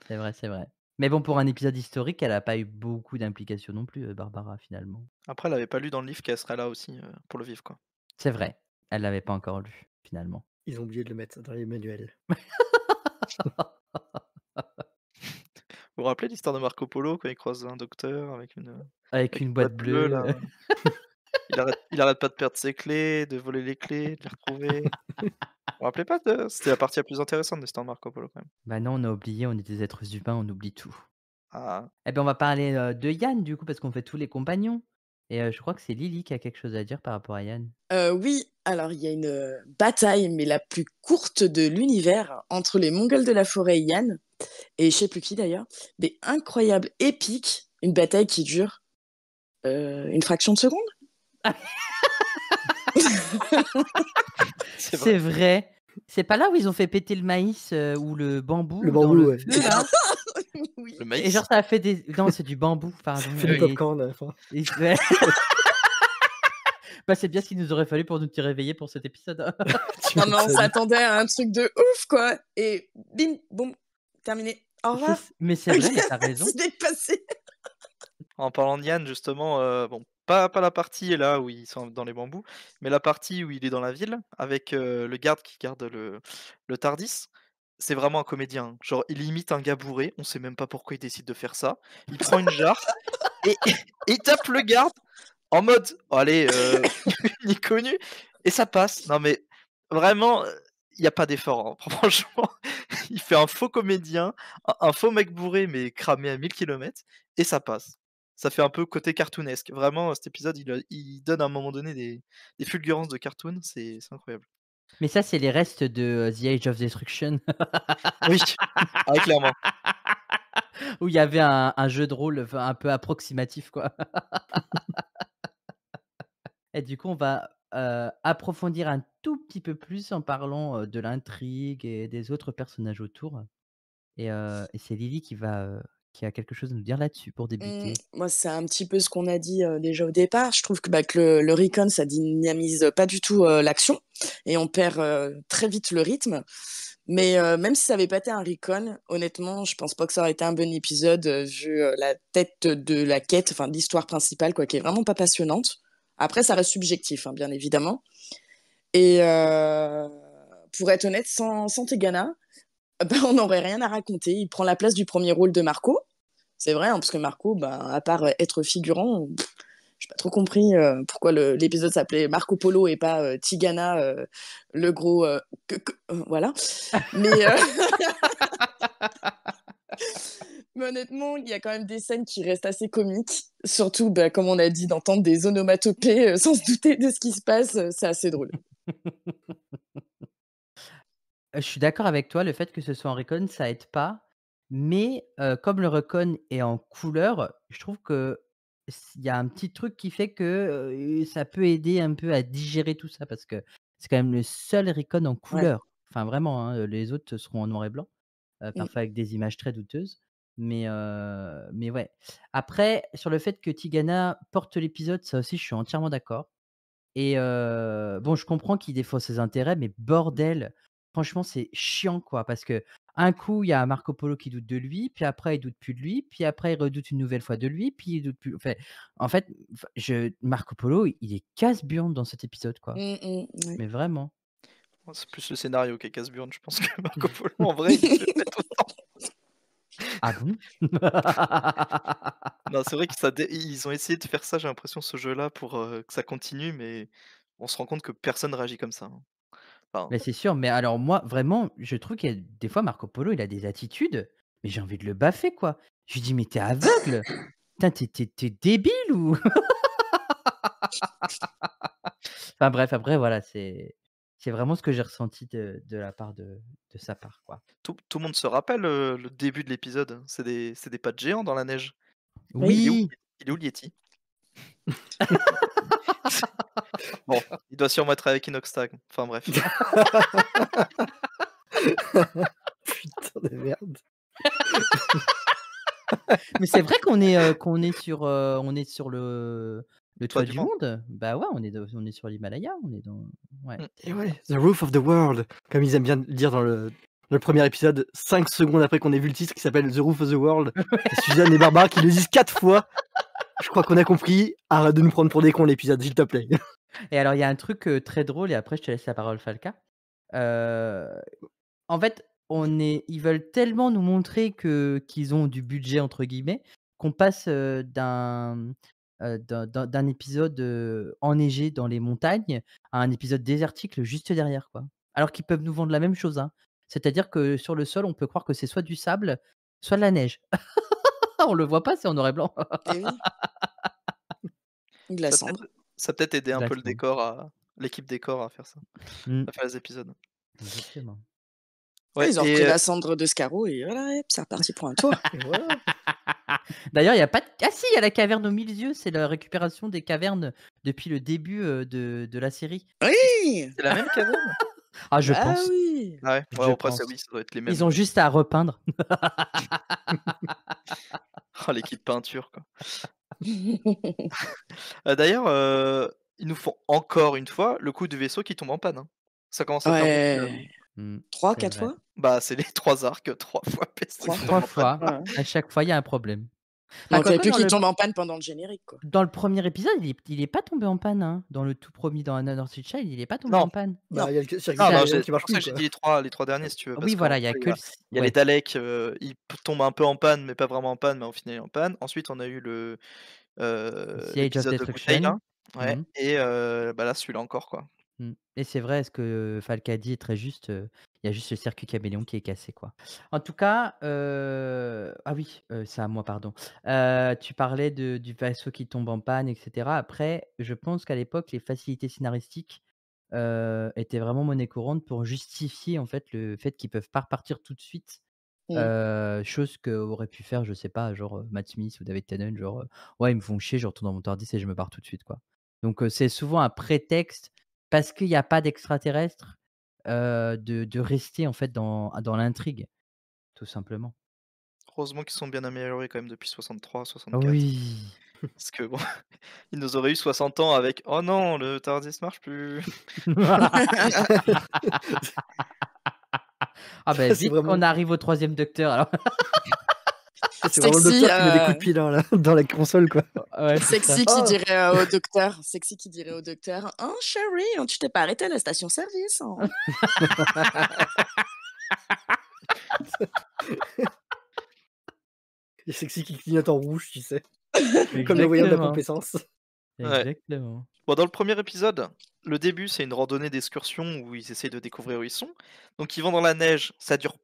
c'est vrai, c'est vrai. Mais bon, pour un épisode historique, elle a pas eu beaucoup d'implications non plus, Barbara, finalement. Après, elle avait pas lu dans le livre qu'elle serait là aussi, pour le vivre, quoi. C'est vrai, elle l'avait pas encore lu, finalement. Ils ont oublié de le mettre dans les manuels. Vous vous rappelez l'histoire de Marco Polo quand il croise un docteur Avec avec une une boîte boîte bleue bleue. là? Il arrête pas de perdre ses clés, de voler les clés, de les retrouver. Vous vous rappelez pas de c'était la partie la plus intéressante de l'histoire de Marco Polo, quand même. Bah non, on a oublié, on est des êtres humains, on oublie tout. Ah, Eh ben, on va parler, de Yann du coup, parce qu'on fait tous les compagnons et je crois que c'est Lily qui a quelque chose à dire par rapport à Yann. Oui, alors il y a une bataille, mais la plus courte de l'univers, entre les Mongols de la forêt et Yann, et je sais plus qui d'ailleurs, mais incroyable, épique, une bataille qui dure une fraction de seconde. c'est C'est vrai. vrai. C'est pas là où ils ont fait péter le maïs, ou le bambou Le dans bambou, le ouais. feu là? Oui. Le Et maïs? genre ça a fait des non, c'est du bambou, pardon Fait du oui. popcorn à la fin. et ouais. Bah, c'est bien ce qu'il nous aurait fallu pour nous réveiller pour cet épisode, hein. Tu Non mais on m'étonnes. s'attendait à un truc de ouf quoi, et bim, boum, terminé. Au revoir. Mais c'est vrai, mais tu as raison. C'est dépassé. En parlant de Yann justement, bon, pas la partie là où ils sont dans les bambous, mais la partie où il est dans la ville avec, le garde qui garde le Tardis. C'est vraiment un comédien, hein. Genre il imite un gars bourré, on sait même pas pourquoi il décide de faire ça. Il prend une jarre et et il tape le garde en mode: «Oh allez, ni connu» et ça passe. Non mais vraiment, il y a pas d'effort, hein. Franchement, il fait un faux comédien, un faux mec bourré mais cramé à 1000 km et ça passe. Ça fait un peu côté cartoonesque. Vraiment, cet épisode, il donne à un moment donné des fulgurances de cartoon, c'est incroyable. Mais ça, c'est les restes de, The Age of Destruction Oui, ah clairement. où il y avait un jeu de rôle, enfin, un peu approximatif, quoi. Et du coup, on va, approfondir un tout petit peu plus en parlant, de l'intrigue et des autres personnages autour et c'est Lily qui a quelque chose à nous dire là-dessus pour débuter. Moi, c'est un petit peu ce qu'on a dit déjà au départ. Je trouve que le recon, ça dynamise pas du tout l'action et on perd très vite le rythme. Mais même si ça avait pas été un recon, honnêtement, je pense pas que ça aurait été un bon épisode vu la tête de la quête, enfin de l'histoire principale, quoi, qui est vraiment pas passionnante. Après, ça reste subjectif, hein, bien évidemment. Et pour être honnête, sans Tegana, ben, on n'aurait rien à raconter. Il prend la place du premier rôle de Marco. C'est vrai, hein, parce que Marco, ben, à part être figurant, j'ai pas trop compris pourquoi l'épisode s'appelait Marco Polo et pas Tigana, le gros. Voilà. Mais, mais honnêtement, il y a quand même des scènes qui restent assez comiques. Surtout, bah, comme on a dit, d'entendre des onomatopées sans se douter de ce qui se passe, c'est assez drôle. Je suis d'accord avec toi, le fait que ce soit en recon, ça aide pas. Mais, comme le recon est en couleur, je trouve que il y a un petit truc qui fait que, ça peut aider un peu à digérer tout ça parce que c'est quand même le seul recon en Ouais. couleur. Enfin vraiment, hein, les autres seront en noir et blanc, Mm. parfois avec des images très douteuses. Mais ouais. Après, sur le fait que Tigana porte l'épisode, ça aussi je suis entièrement d'accord. Et bon, je comprends qu'il défend ses intérêts, mais bordel, franchement, c'est chiant, quoi. Parce qu'un coup, il y a Marco Polo qui doute de lui, puis après, il doute plus de lui, puis après, il redoute une nouvelle fois de lui, puis il doute plus. En fait, Marco Polo, il est casse-burne dans cet épisode, quoi. Ouais. Mais vraiment. Oh, c'est plus le scénario qui est casse-burne, je pense que Marco Polo en vrai, il devait pas être autant. Ah bon? Non, c'est vrai ils ont essayé de faire ça, j'ai l'impression, ce jeu-là pour, que ça continue, mais on se rend compte que personne réagit comme ça, hein. Enfin, Mais c'est sûr, mais alors moi, vraiment, je trouve qu'il y a des fois, Marco Polo, il a des attitudes, mais j'ai envie de le baffer, quoi. Je lui dis: «Mais t'es aveugle? Putain, tu débile ou?» Enfin bref, après voilà, c'est vraiment ce que j'ai ressenti de la part de sa part, quoi. tout le monde se rappelle, le début de l'épisode, c'est des pas de géants dans la neige. Oui. Il est où Oui! Il est où le Yeti? Bon, il doit sûrement être avec Inoxtag. Enfin bref. Putain de merde. Mais c'est vrai on est sur le Toit toit du du monde. monde. Bah ouais, on est sur l'Himalaya, on est dans ouais. Mm. Et ouais, The Roof of the World, comme ils aiment bien le dire dans le premier épisode, 5 secondes après qu'on ait vu le titre qui s'appelle The Roof of the World. Et Suzanne et Barbara qui le disent 4 fois. Je crois qu'on a compris. Arrête de nous prendre pour des cons l'épisode, s'il te plaît. Et alors il y a un truc, très drôle et après je te laisse la parole Falca. Heu, En fait, ils veulent tellement nous montrer qu'ils ont «du budget» entre guillemets, qu'on passe, d'un épisode, enneigé dans les montagnes à un épisode désertique juste derrière, quoi. Alors qu'ils peuvent nous vendre la même chose, hein. C'est-à-dire que sur le sol, on peut croire que c'est soit du sable, soit de la neige. On le voit pas, c'est en noir et blanc. Et oui. De la Ça a cendre. peut-être aidé un peu le Exactement. décor l'équipe décor à faire ça, Mmh. à faire les épisodes. Exactement. Ouais, Ouais ils ont et repris la cendre de Scarrow et voilà, hop, c'est reparti pour un tour. Et voilà. D'ailleurs, il y a pas de ah si, il y a la caverne au milieu, c'est la récupération des cavernes depuis le début, de la série. Oui! c'est la même caverne? Ah je Bah pense, oui! Ah ouais, je après ça pense. oui, ça doit être les mêmes. Ils ont juste à repeindre. Oh l'équipe peinture quoi. D'ailleurs, ils nous font encore une fois le coup du vaisseau qui tombe en panne, hein. Ça commence à faire beaucoup là. Ouais. Mmh, 3-4 c'est vrai. fois? Bah, c'est les 3 arcs, 3 fois Pestre Trois qui fois. tombe 3 en panne. fois, Ouais. à chaque fois, il y a un problème. Il Bah, manquait quoique plus qu'il tombe en panne pendant le générique, quoi. dans le premier épisode, il est pas tombé en panne, hein. Dans le tout premier, dans Another Sweet Child, il est pas tombé Non. en panne. Bah, Non. il y a le circuit Non, non, Caméléon c'est qui pour marche ça plus, que j'ai quoi. dit les 3 derniers si tu veux, parce Oui, qu'en voilà, il y a gros, que le il y a les ouais. Daleks, ils tombent un peu en panne, mais pas vraiment en panne, mais au final, il est en panne. Ensuite, on a eu The Age of l'épisode de bouteille là. Destruction. Ouais Mmh. et bah, là, celui-là encore, quoi. Mmh et c'est vrai, ce que Falca dit est très juste, il y a juste le circuit caméléon qui est cassé, quoi. En tout cas, ah oui, c'est à moi, pardon. Tu parlais du vaisseau qui tombe en panne et cetera. Après, je pense qu'à l'époque, les facilités scénaristiques, étaient vraiment monnaie courante pour justifier, en fait, le fait qu'ils peuvent pas repartir tout de suite. Mmh. Chose qu'aurait pu faire, je sais pas, genre, Matt Smith ou David Tennant, genre, «Ouais, ils me font chier, je retourne dans mon TARDIS et je me barre tout de suite», quoi. Donc c'est souvent un prétexte parce qu'il y a pas d'extraterrestres, de rester, en fait, dans l'intrigue, tout simplement. Heureusement qu'ils sont bien améliorés quand même depuis 63-64. Oui. Parce que bon, ils nous auraient eu 60 ans avec: «Oh non, le TARDIS marche plus». Ah bah, C'est vite vraiment qu'on arrive au 3e Docteur alors. c'est vraiment le Sexy, docteur qui met des coups de pied dans la console, quoi. Ouais, c'est ça. Sexy qui Oh! dirait au docteur, Sexy qui dirait au docteur: «Oh chérie, tu t'es pas arrêté à la station-service, hein?» Et Sexy qui clignote en rouge, tu sais, comme le voyant de la Exactement, compétence. Ouais. exactement. Bon, dans le premier épisode, le début, c'est une randonnée d'excursion où ils essayent de découvrir où ils sont. Donc ils vont dans la neige, ça dure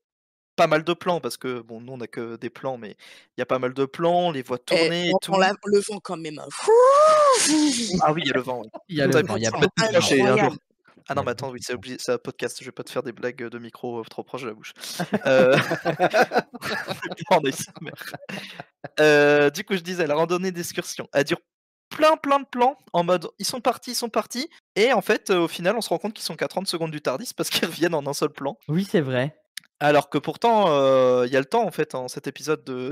pas mal de plans parce que bon, nous on a que des plans, mais il y a pas mal de plans, on les voit Et tourner et tout. on le vent quand même. Ah oui, il y a le vent, ouais. Il y a le vent, il y a Ça pas peut être caché un jour. incroyable. Ah Il y non, a mais beaucoup attends, oui, de c'est vent. obligé, c'est un podcast, je vais pas te faire des blagues de micro trop proche de la bouche. Euh, Bordel, sa mère. Du coup, je disais, la randonnée d'excursion, elle dure plein de plans en mode ils sont partis, et en fait, au final, on se rend compte qu'ils sont qu'à 30 secondes du TARDIS parce qu'ils reviennent en un seul plan. Oui, c'est vrai. Alors que pourtant, il y a le temps en fait, en cet épisode de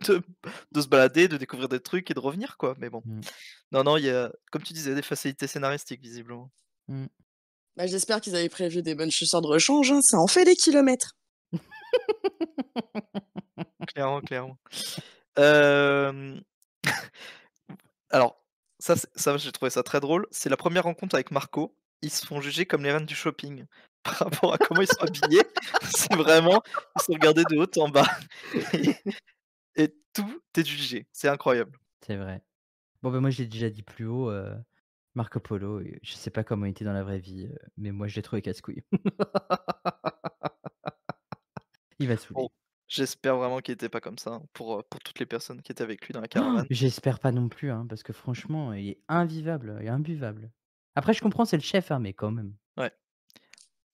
de de se balader, de découvrir des trucs et de revenir quoi, mais bon. Mmh. Non, il y a, comme tu disais, des facilités scénaristiques visiblement. Mmh. Bah, j'espère qu'ils avaient prévu des bonnes chaussures de rechange, hein, ça en fait des kilomètres. Clairement. Hem, alors ça j'ai trouvé ça très drôle, c'est la première rencontre avec Marco. Ils se font juger comme les reines du shopping par rapport à comment ils sont habillés. C'est vraiment, ils sont regardés de haut en bas et tout est jugé. C'est incroyable. C'est vrai. Bon, bah, moi, je l'ai déjà dit plus haut, Marco Polo, je sais pas comment il était dans la vraie vie, mais moi, je l'ai trouvé casse-couille. Il m'a Bon, saoulé. j'espère vraiment qu'il était pas comme ça, hein, pour toutes les personnes qui étaient avec lui dans la caravane. J'espère pas non plus, hein, parce que franchement, il est invivable et imbuvable. Après, je comprends, c'est le chef, hein, mais quand même. Ouais.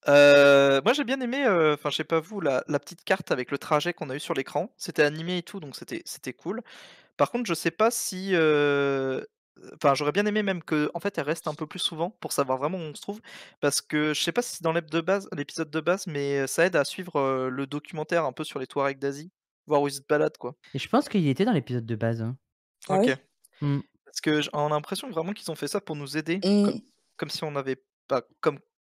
Moi j'ai bien aimé, enfin je sais pas vous, la petite carte avec le trajet qu'on a eu sur l'écran. C'était animé et tout, donc c'était cool. Par contre, je sais pas si, enfin, j'aurais bien aimé même qu'en fait, elle reste un peu plus souvent pour savoir vraiment où on se trouve. Parce que je sais pas si c'est dans l'épisode de base, mais ça aide à suivre, le documentaire un peu sur les Touaregs d'Asie, voir où ils se baladent, quoi. Et je pense qu'il était dans l'épisode de base, hein. Ah OK. oui? Mmh. Parce que on a l'impression vraiment qu'ils ont fait ça pour nous aider, Mmh. comme si on avait pas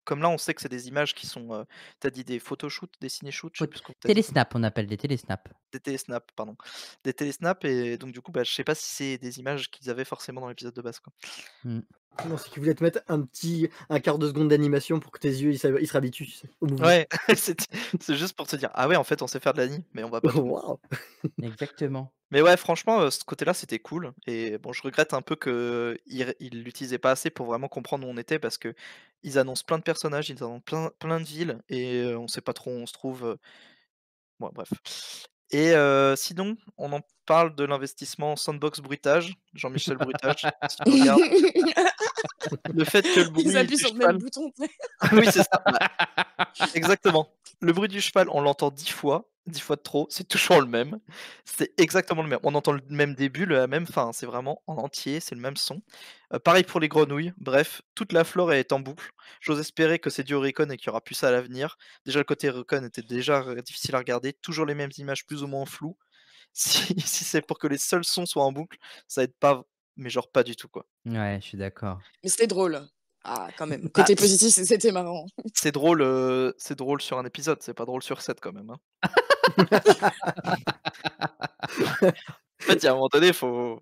comme là, on sait que c'est des images qui sont, tu dit des photoshoots, des ciné-shoots, je sais Faut plus ce que tu dit. télésnap, on appelle des télésnaps. Des télésnaps, pardon. Des télésnaps et donc du coup, bah, je sais pas si c'est des images qu'ils avaient forcément dans l'épisode de base, quoi. Mmh. Non, c'est qu'ils voulaient te mettre un quart de seconde d'animation pour que tes yeux, ils se réhabituent, tu sais, au mouvement. Ouais, c'est juste pour te dire: «Ah ouais, en fait, on sait faire de l'anime, mais on va pas tout montrer». Waouh! Exactement. Mais ouais, franchement, ce côté-là, c'était cool et bon, je regrette un peu qu'ils l'utilisaient pas assez pour vraiment comprendre où on était parce qu'ils annoncent plein de personnages, ils annoncent plein de villes et on sait pas trop où on se trouve, bon bref et sinon, on en parle de l'investissement Sandbox Bruitage, Jean-Michel Bruitage, si tu regardes. Le fait que le Ils bruit appuient du sur le même cheval bouton, tu sais. oui, c'est ça, ouais, exactement. Le bruit du cheval, on l'entend 10 fois de trop, c'est toujours le même. C'est exactement le même. On entend le même début, la même fin, c'est vraiment en entier, c'est le même son. Pareil pour les grenouilles, bref, toute la flore est en boucle. J'ose espérer que c'est dû au recon et qu'il y aura plus ça à l'avenir. Déjà, le côté recon était déjà difficile à regarder, toujours les mêmes images plus ou moins floues. Si c'est pour que les seuls sons soient en boucle, ça aide pas, mais genre pas du tout, quoi. Ouais, je suis d'accord. Mais c'était drôle. Ah, quand même. Bah, Côté positif, c'était marrant. c'est drôle sur un épisode, c'est pas drôle sur 7 quand même, hein. En fait, il y a un moment donné, faut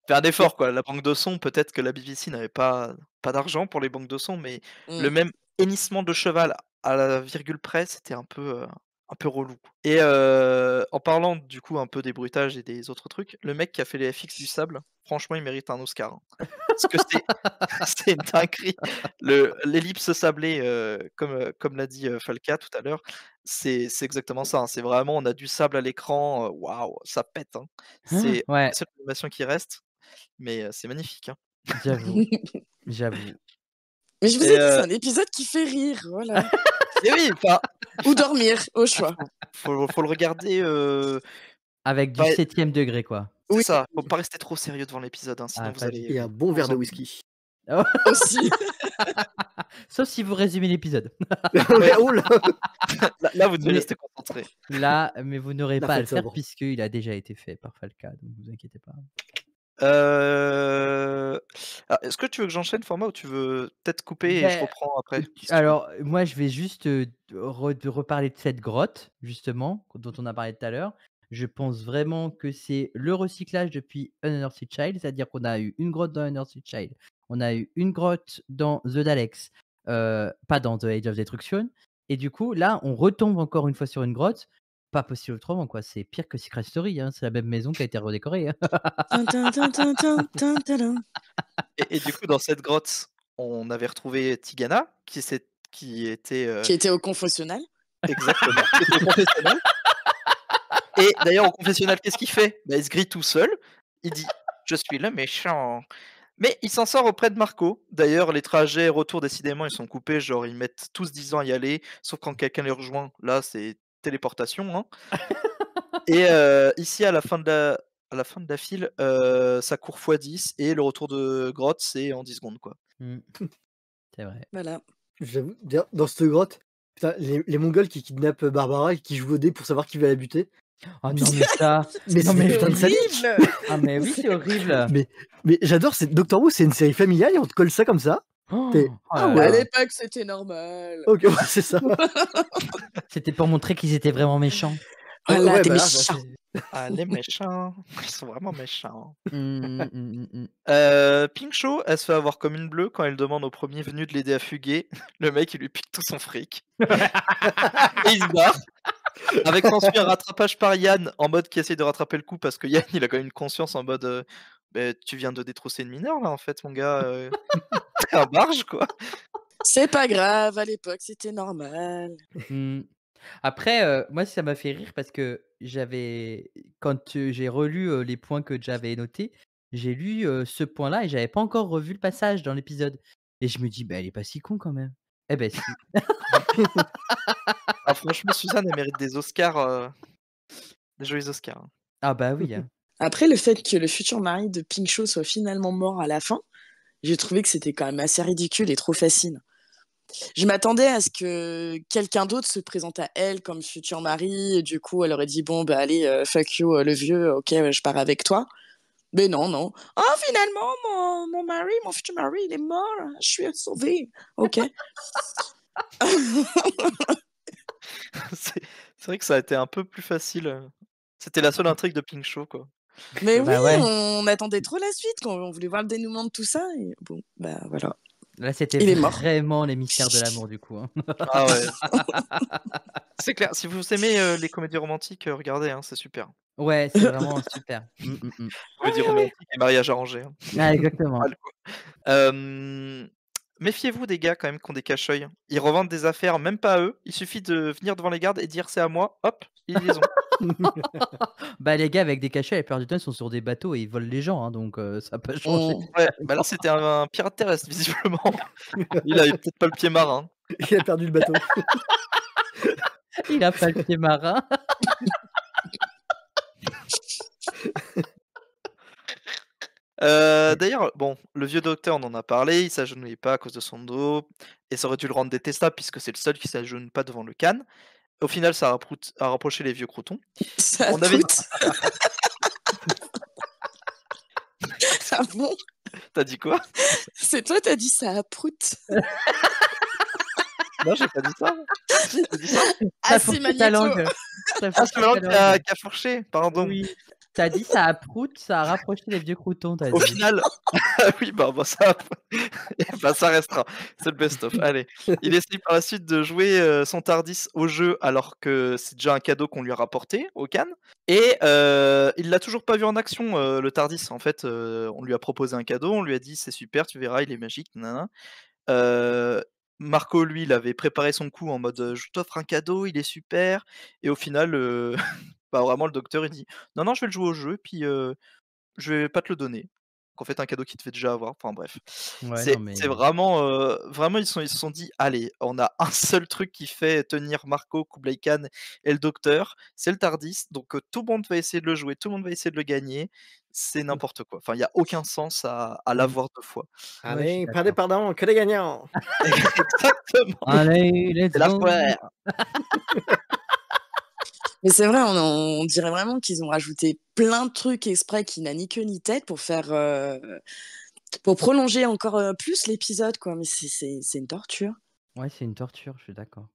faire un effort, quoi. La banque de sons, peut-être que la BBC n'avait pas d'argent pour les banques de sons, mais le Mmh. même hennissement de cheval à la virgule près, c'était un peu relou. Et en parlant du coup un peu des bruitages et des autres trucs, le mec qui a fait les FX du sable, franchement, il mérite un Oscar, hein. Parce que c'est c'est une dinguerie. L'ellipse sablée, comme l'a dit, Falca tout à l'heure, c'est exactement ça, hein. C'est vraiment on a du sable à l'écran, waouh, ça pète, hein. C'est la Ouais, seule animation qui reste, mais c'est magnifique, hein. j'avoue, j'avoue. Mais je vous Et ai dit, c'est un épisode qui fait rire, voilà. et oui, enfin, Ou dormir, au choix. faut le regarder, Avec du pas 7e degré, quoi. c'est Oui, ça, faut pas rester trop sérieux devant l'épisode, hein, sinon Ah, vous pas du allez Et un bon vous verre de en whisky. Oh, aussi. sauf si vous résumez l'épisode. ouais, Oh là! là vous devez Mais rester concentré. là, mais vous n'aurez La pas à fête le faire sobre. puisqu'il a déjà été fait par Falca, donc vous inquiétez pas. Alors est-ce que tu veux que j'enchaîne format ou tu veux peut-être couper et je Beh, reprends après? Si tu veux. alors, moi, je vais juste, de reparler de cette grotte, justement, dont on a parlé tout à l'heure. Je pense vraiment que c'est le recyclage depuis Unearthly Child, c'est-à-dire qu'on a eu une grotte dans Unearthly Child, on a eu une grotte dans The Daleks, pas dans The Age of Destruction et du coup, là, on retombe encore une fois sur une grotte. Pas possible autrement, quoi. C'est pire que Secret Story, hein, c'est la même maison qui a été redécorée, hein. Tin, tin, tin, tin, tin, tin, tadam. Et du coup dans cette grotte, on avait retrouvé Tigana qui était, Qui était au confessionnal. exactement, qui était au confessionnal et d'ailleurs au confessionnal qu'est-ce qu'il fait? Bah, il se grille tout seul, il dit: «Je suis le méchant». Mais il s'en sort auprès de Marco. D'ailleurs, les trajets retour décidément ils sont coupés, genre ils mettent tous 10 ans à y aller, sauf quand quelqu'un les rejoint, là c'est téléportation, hein. Et ici à la fin de la file, ça court x10 et le retour de grotte, c'est en 10 secondes, quoi. Mmh, c'est vrai. Voilà. J'avoue, d'ailleurs, dans cette grotte, putain, les Mongols qui kidnappent Barbara et qui jouent au dé pour savoir qui va la buter. Oh non, mais ça Mais non, c'est mais putain de sadique! horrible. ah mais oui, c'est horrible. Mais j'adore, Doctor Who, c'est une série familiale et on te colle ça comme ça. Oh T'es oh ah là À ouais, là. l'époque, c'était normal. OK, ouais, c'est ça. C'était pour montrer qu'ils étaient vraiment méchants. Voilà, Ouais, t'es bah là, méchant. Ah les méchants, ils sont vraiment méchants. Mmh, mmh, mmh, mmh. Pink Show, elle se fait avoir comme une bleue quand elle demande au premier venu de l'aider à fuguer. Le mec, il lui pique tout son fric et il se barre. Avec s'ensuit un rattrapage par Yann en mode qui essaie de rattraper le coup parce que Yann, il a quand même une conscience en mode, «Beh, tu viens de détrousser une mineure là en fait mon gars, tu un barge quoi». C'est pas grave, à l'époque, c'était normal. Mmh. Après, moi ça m'a fait rire parce que quand, j'ai relu, les points que j'avais notés, j'ai lu, ce point-là et j'avais pas encore revu le passage dans l'épisode et je me dis: «Bah, elle est pas si con quand même». Eh beh si. Ah franchement Suzanne, elle mérite des Oscars, des jolis Oscars, hein. Ah bah oui, hein. Après, le fait que le futur mari de Pink Cho soit finalement mort à la fin, j'ai trouvé que c'était quand même assez ridicule et trop facile. Je m'attendais à ce que quelqu'un d'autre se présente à elle comme futur mari, et du coup, elle aurait dit bon, bah allez, fuck you, le vieux, ok, je pars avec toi. Mais non, non. Oh, finalement, mon mari, mon futur mari, il est mort, je suis sauvée. Ok. C'est vrai que ça a été un peu plus facile. C'était la seule intrigue de Pink Show, quoi. Mais oui, Bah ouais. on attendait trop la suite, quand on voulait voir le dénouement de tout ça. Et bon, bah voilà. Là, c'était Il est mort. vraiment les mystères de l'amour, du coup. Hein. Ah ouais. C'est clair, si vous aimez les comédies romantiques, regardez, hein, c'est super. Ouais, c'est vraiment super. Comédie romantique et mariage arrangé. Hein. Ah, exactement. Pas le coup. Méfiez-vous des gars quand même qui ont des cache-œils. Ils revendent des affaires, même pas à eux. Il suffit de venir devant les gardes et dire c'est à moi. Hop, ils les ont. Bah, les gars avec des cachets, la plupart du temps, ils sont sur des bateaux et ils volent les gens, hein, donc ça n'a pas changé. Ouais, bah là c'était un pirate terrestre visiblement. Il avait peut-être pas le pied marin. Il a perdu le bateau. Il a pas le pied marin. D'ailleurs, bon, le vieux docteur, on en a parlé, il s'agenouillait pas à cause de son dos, et ça aurait dû le rendre détestable puisque c'est le seul qui s'agenouille pas devant le Khan. Au final, ça a rapproché les vieux croutons. Ça On avait- proute. Ah bon? T'as dit quoi? C'est toi, t'as dit ça proute. Non, j'ai pas dit ça. J'ai dit ça. Ah, T'as c'est fourché ta Magneto. langue. T'as Ah, fourché c'est Valente ta langue. qui a fourché, pardon. Oui. T'as dit ça a prout, ça a rapproché les vieux croutons, t'as Au dit. final, oui, bah ça, bah, ça restera. C'est le best-of. Allez, il essaye par la suite de jouer son Tardis au jeu alors que c'est déjà un cadeau qu'on lui a rapporté au Cannes. Et il l'a toujours pas vu en action, le Tardis. En fait, on lui a proposé un cadeau, on lui a dit c'est super, tu verras, il est magique. Nanana. Marco, lui, il avait préparé son coup en mode je t'offre un cadeau, il est super. Et au final, bah, vraiment, le docteur il dit non, non, je vais le jouer au jeu, puis je vais pas te le donner. Donc en fait, un cadeau qu'il devait déjà avoir. Enfin bref. Ouais, C'est non, mais. c'est vraiment ils se sont dit: «Allez, on a un seul truc qui fait tenir Marco, Kublai Khan et le docteur, c'est le Tardis, donc tout le monde va essayer de le jouer, tout le monde va essayer de le gagner». C'est n'importe quoi. Enfin, il y a aucun sens à l'avoir 2 fois. Ouais, je suis Allez, d'accord. pardon, que des gagnants. Exactement, Allez, let's c'est la go. foire. Mais c'est vrai, on dirait vraiment qu'ils ont rajouté plein de trucs exprès qui n'a ni queue ni tête pour faire pour prolonger encore plus l'épisode, quoi. Mais c'est une torture. Ouais, c'est une torture, je suis d'accord.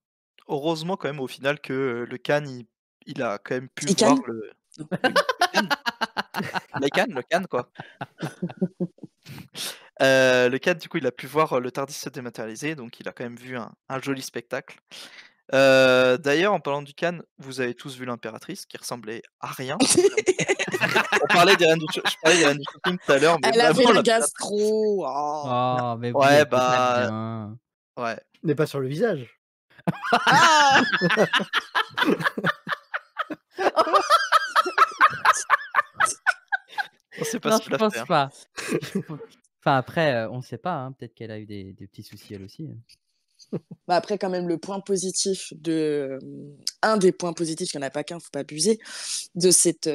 Heureusement quand même au final que le Khan il a quand même pu Et voir Khan le Khan. Le Khan, le Khan quoi. Le Khan du coup il a pu voir le Tardis se dématérialiser, donc il a quand même vu un joli spectacle. D'ailleurs en parlant du Khan, vous avez tous vu l'impératrice qui ressemblait à rien. On parlait des reines du je parlais des reines du shopping tout à l'heure, mais Elle avait vraiment la l'impératrice gastro. Oh. Oh, mais oui, ouais elle fait pas bah bien. ouais. N'est pas sur le visage. Ah On sait pas Non, ce je qu'il a pense fait, hein. pas. Enfin, après, on sait pas, hein, peut-être qu'elle a eu des petits soucis elle aussi. Bah après, quand même, le point positif un des points positifs, il n'y en a pas qu'un, faut pas abuser, de cet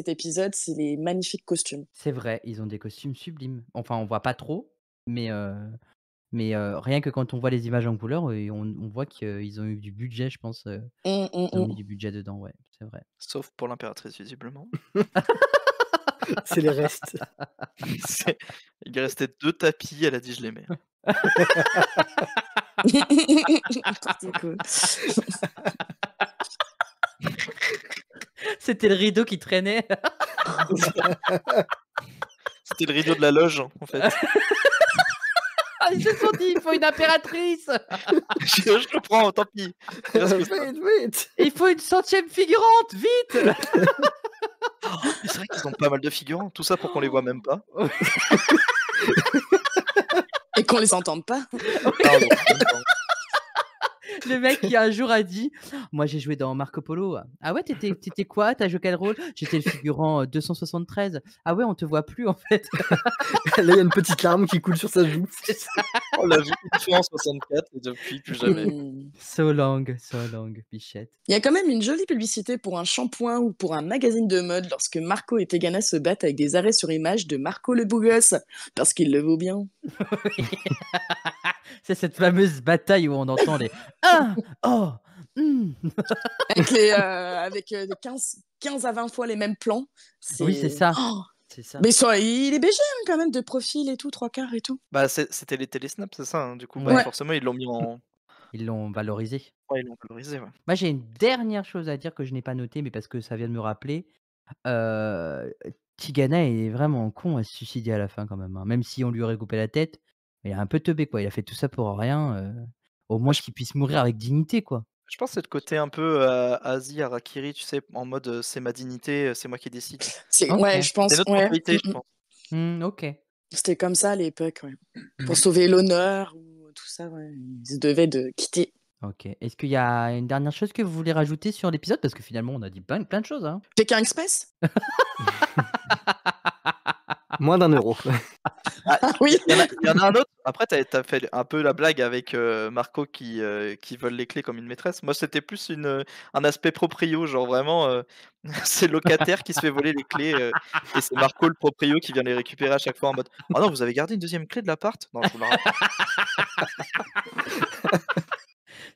épisode, c'est les magnifiques costumes. C'est vrai, ils ont des costumes sublimes. Enfin, on voit pas trop, mais rien que quand on voit les images en couleur, on voit qu'ils ont eu du budget, je pense. Ils ont mis du budget dedans, ouais, c'est vrai. Sauf pour l'impératrice visiblement. C'est les restes. Il est resté 2 tapis, elle a dit: «Je les mets». N'importe quoi. C'était le rideau qui traînait. C'était le rideau de la loge en fait. Ah, ils se sont dit, il faut une impératrice. Je le prends, tant pis. Il reste que ça. Vite. Il faut une 100e figurante, vite. Mais c'est vrai qu'ils ont pas mal de figurants, tout ça pour qu'on les voit même pas. Et qu'on les entende pas. Pardon. Le mec qui un jour a dit: «Moi j'ai joué dans Marco Polo». «Ah ouais, t'étais quoi? T'as joué quel rôle?» «J'étais le figurant 273». «Ah ouais, on te voit plus en fait». Là, il y a une petite larme qui coule sur sa joue. C'est ça. On l'a vu une fois en 64 et depuis plus jamais. So long, Bichette. Il y a quand même une jolie publicité pour un shampoing ou pour un magazine de mode lorsque Marco et Tegana se battent avec des arrêts sur image de Marco le beau gosse, parce qu'il le vaut bien. C'est cette fameuse bataille où on entend les ah oh Avec 15 à 20 fois les mêmes plans. Oui, c'est ça. Oh, C'est ça. mais il est BG quand même, de profil et tout, 3/4 et tout. Bah, c'était les télésnaps, c'est ça, hein, du coup, Ouais. bah, forcément, ils l'ont mis en. Ils l'ont valorisé. Ouais, ils l'ont valorisé, ouais. Moi, j'ai une dernière chose à dire que je n'ai pas notée, mais parce que ça vient de me rappeler. Tigana est vraiment con à se suicider à la fin quand même, hein. Même si on lui aurait coupé la tête, il a un peu teubé, quoi. Il a fait tout ça pour rien. Au moins je- qu'il puisse mourir avec dignité, quoi. Je pense que c'est le côté un peu Asie, Harakiri, tu sais, en mode c'est ma dignité, c'est moi qui décide. C'est, Ok. ouais, je pense. C'est notre Ouais. mentalité, je pense. Ok. C'était comme ça à l'époque, ouais. Pour sauver l'honneur ou tout ça, ouais. Ils se devaient de quitter. Ok. Est-ce qu'il y a une dernière chose que vous voulez rajouter sur l'épisode? Parce que finalement, on a dit plein de choses, hein. Pékin Express. Moins d'1 euro. Ah, Oui. il y en a un autre. Après, t'as fait un peu la blague avec Marco qui vole les clés comme une maîtresse. Moi, c'était plus un aspect proprio, genre vraiment, c'est le locataire qui se fait voler les clés et c'est Marco le proprio qui vient les récupérer à chaque fois en mode «Oh non, vous avez gardé une deuxième clé de l'appart? Non, je vous la rappelle».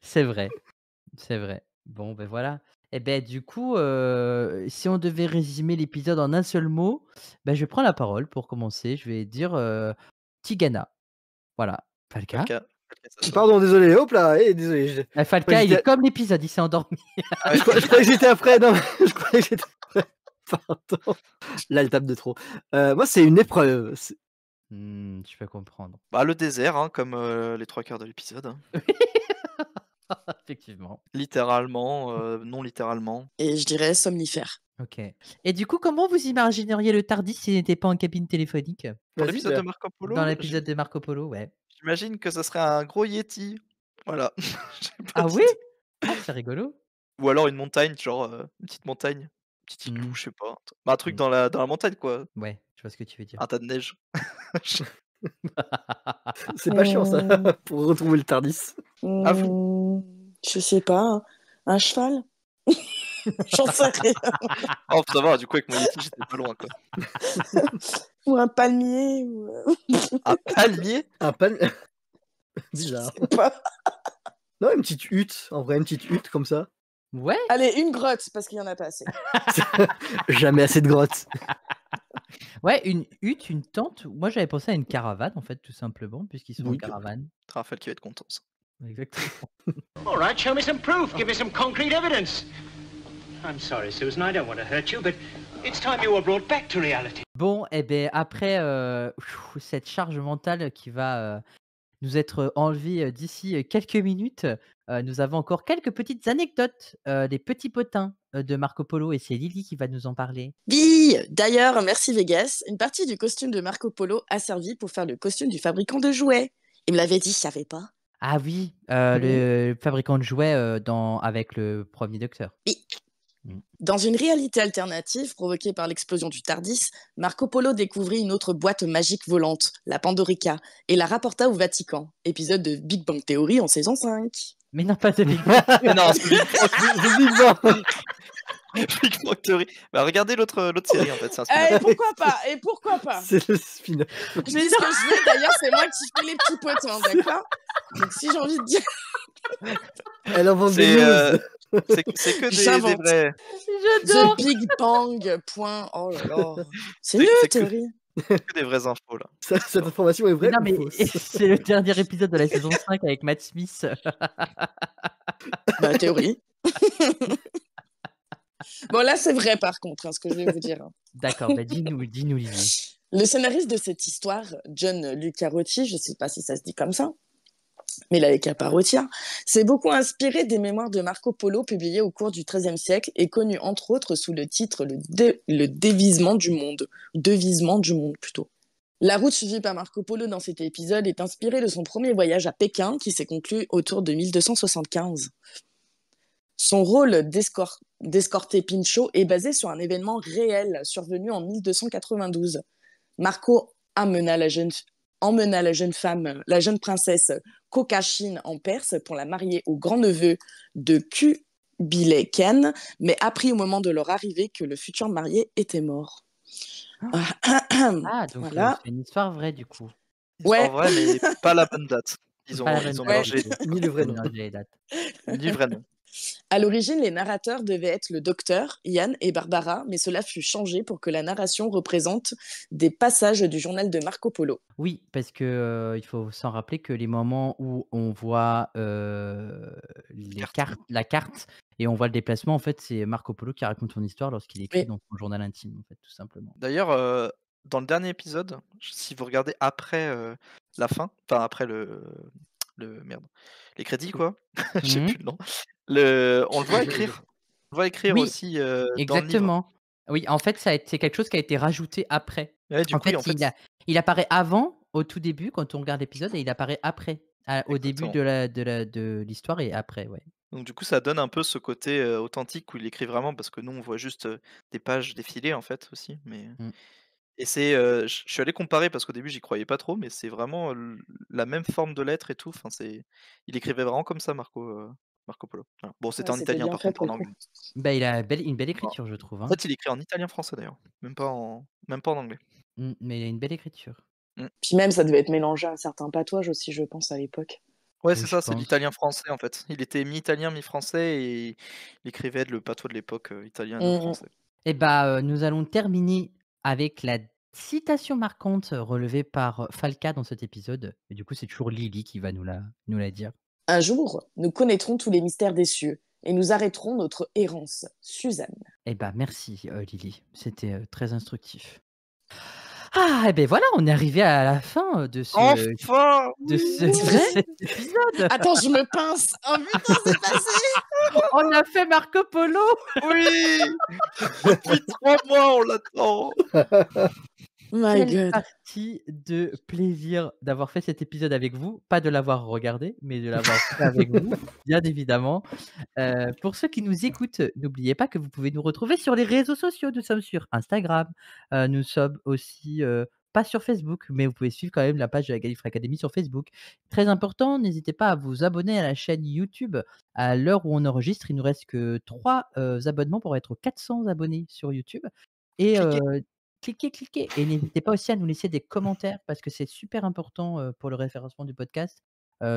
C'est vrai. C'est vrai. Bon, ben voilà. Et ben du coup, si on devait résumer l'épisode en un seul mot, ben je prends la parole pour commencer. Je vais dire Tigana. Voilà. Falca. Falca, ça sort. Pardon, désolé. Hop là, désolé. Falca, il j'étais- est comme l'épisode, il s'est endormi. Je croyais que j'étais après. Non, je croyais que j'étais après. Pardon. Là, elle tape de trop. Moi, c'est une épreuve. Je peux comprendre. Bah, le désert, hein, comme les 3/4 de l'épisode, hein. Effectivement. Littéralement, non littéralement. Et je dirais somnifère. Ok. Et du coup, comment vous imagineriez le Tardis s'il n'était pas en cabine téléphonique Pour Vas-y, l'épisode bah. de Marco Polo, dans l'épisode de Marco Polo, ouais. j'imagine que ça serait un gros Yeti. Voilà. J'ai pas Ah dit- oui? Ah, c'est rigolo. Ou alors une montagne, genre une petite montagne, un petit igloo, je sais pas. Bah, un truc dans la montagne, quoi. Ouais, je vois ce que tu veux dire. Un tas de neige. C'est pas chiant ça pour retrouver le Tardis. À vous. Je sais pas. Un cheval. J'en sais rien. Oh, ça va, du coup, avec mon Yeti, j'étais pas loin, quoi. Ou un palmier. Ou... Un palmier? Un palme. Bizarre. je sais pas. Non, une petite hutte. En vrai, une petite hutte comme ça. Ouais. Allez, une grotte, parce qu'il y en a pas assez. Jamais assez de grottes. Ouais, une hutte, une tente. Moi, j'avais pensé à une caravane, en fait, tout simplement, puisqu'ils sont en Oui. caravane. Raphaël qui va être content, ça. Exactement. All right, show me some proof. Give me some concrete evidence. I'm sorry, Susan, I don't want to hurt you, but it's time you were brought back to reality. Bon, et ben après cette charge mentale qui va nous être enlevée d'ici quelques minutes, nous avons encore quelques petites anecdotes, des petits potins de Marco Polo, et c'est Lily qui va nous en parler. Oui, d'ailleurs, merci Vegas. Une partie du costume de Marco Polo a servi pour faire le costume du fabricant de jouets. Il me l'avait dit, je savais pas. Ah oui, le fabricant de jouets avec le premier docteur. Oui. Dans une réalité alternative provoquée par l'explosion du Tardis, Marco Polo découvrit une autre boîte magique volante, la Pandorica, et la rapporta au Vatican. Épisode de Big Bang Theory en saison 5. Mais non, pas de Big Mais non, c'est Big C'est Big Bang. Big Bang Theory. Bah, regardez l'autre série, en fait. C'est un spin-off. Et pourquoi pas? Et pourquoi pas? C'est le spin-off. Je dis ce que je veux, d'ailleurs, c'est moi qui fais les petits potins, d'accord? Donc si j'ai envie de dire... Elle invente des C'est news. c'est que des J'invente. vrais. J'adore. The Big Bang, point. Oh là là. C'est C'est- nul, c'est que- théorie. Que des vraies infos, là. Cette information est vraie Non, ou mais fausse? c'est le dernier épisode de la saison 5 avec Matt Smith. Bah, théorie. Bon, là, c'est vrai, par contre, hein, ce que je vais vous dire. D'accord, bah dis-nous, Lily. Le scénariste de cette histoire, John Lucarotti, je ne sais pas si ça se dit comme ça, mais il avait qu'à parotia, s'est beaucoup inspiré des mémoires de Marco Polo publiées au cours du XIIIe siècle et connues entre autres sous le titre le dévisement du monde. Devisement du monde, plutôt. La route suivie par Marco Polo dans cet épisode est inspirée de son premier voyage à Pékin qui s'est conclu autour de 1275. Son rôle d'escorter Pinchot est basé sur un événement réel survenu en 1292. Marco emmena la jeune femme, la jeune princesse Kokachine en Perse pour la marier au grand-neveu de Kubilai Khan, mais apprit au moment de leur arrivée que le futur marié était mort. Ah, donc Voilà. c'est une histoire vraie du coup. Ouais. En vrai, mais pas la bonne date. Ils ont Pas la bonne date, mélangé du coup. Ni le vrai Ils ont nom. mélangé les dates. du vrai nom. À l'origine, les narrateurs devaient être le docteur, Yann et Barbara, mais cela fut changé pour que la narration représente des passages du journal de Marco Polo. Oui, parce que il faut s'en rappeler que les moments où on voit la carte et on voit le déplacement, en fait, c'est Marco Polo qui raconte son histoire lorsqu'il écrit Oui. dans son journal intime, en fait, tout simplement. D'ailleurs, dans le dernier épisode, si vous regardez après la fin, enfin après merde, les crédits quoi, je sais Mhm. plus le nom. On le voit écrire. On le voit écrire Oui, aussi dans le livre. exactement. Oui, en fait, c'est quelque chose qui a été rajouté après. Ouais, du En coup, fait, il apparaît avant, au tout début, quand on regarde l'épisode, et il apparaît après, au début Exactement. de l'histoire et après, ouais. Donc du coup, ça donne un peu ce côté authentique où il écrit vraiment parce que nous, on voit juste des pages défiler en fait aussi. Mais Mm. et c'est, je suis allé comparer parce qu'au début, j'y croyais pas trop, mais c'est vraiment la même forme de lettre et tout. Enfin, il écrivait vraiment comme ça, Marco Polo. Voilà. Bon, c'était en C'était italien bien par fait contre, pour en le coup. anglais. Bah, il a une belle En écriture, je trouve. en Hein. fait, il écrit en italien-français d'ailleurs, même pas en anglais. Mais il a une belle écriture. Puis même, ça devait être mélangé à un certain patouage aussi, je pense, à l'époque. Ouais, Oui, c'est je ça, c'est pense. l'italien-français en fait. Il était mi-italien, mi-français et il écrivait le patois de l'époque italien et non français. Et bah, nous allons terminer avec la citation marquante relevée par Falca dans cet épisode. Et du coup, c'est toujours Lily qui va nous la dire. Un jour, nous connaîtrons tous les mystères des cieux et nous arrêterons notre errance. Suzanne. Eh bah, merci Lily, c'était très instructif. Ah, et ben voilà, on est arrivé à la fin de Enfin de cet épisode. Attends, je me pince. Oh putain, c'est passé. On a fait Marco Polo. Oui depuis 3 mois, on l'attend. My Quelle God. partie de plaisir d'avoir fait cet épisode avec vous. Pas de l'avoir regardé, mais de l'avoir fait avec vous, bien évidemment. Pour ceux qui nous écoutent, n'oubliez pas que vous pouvez nous retrouver sur les réseaux sociaux. Nous sommes sur Instagram, nous sommes aussi, pas sur Facebook, mais vous pouvez suivre quand même la page de la Gallifrey Academy sur Facebook. Très important, n'hésitez pas à vous abonner à la chaîne YouTube. À l'heure où on enregistre, il nous reste que 3 abonnements pour être 400 abonnés sur YouTube et cliquez et n'hésitez pas aussi à nous laisser des commentaires parce que c'est super important, pour le référencement du podcast,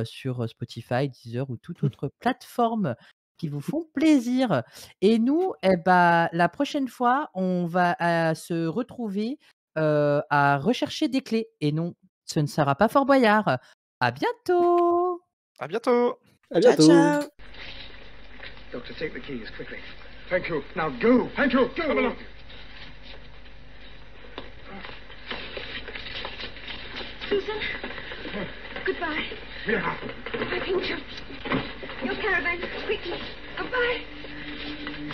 sur Spotify, Deezer ou toute autre plateforme qui vous font plaisir. Et nous, eh bah, la prochaine fois, on va, se retrouver, à rechercher des clés et non, ce ne sera pas Fort Boyard. À bientôt! À bientôt. À Ciao, bientôt. ciao. Doctor, take the keys, quickly. Thank you. Now go. Thank you. Go. Come along. Susan, goodbye. Yeah. Goodbye, Pincher. Your caravan, quickly. Goodbye.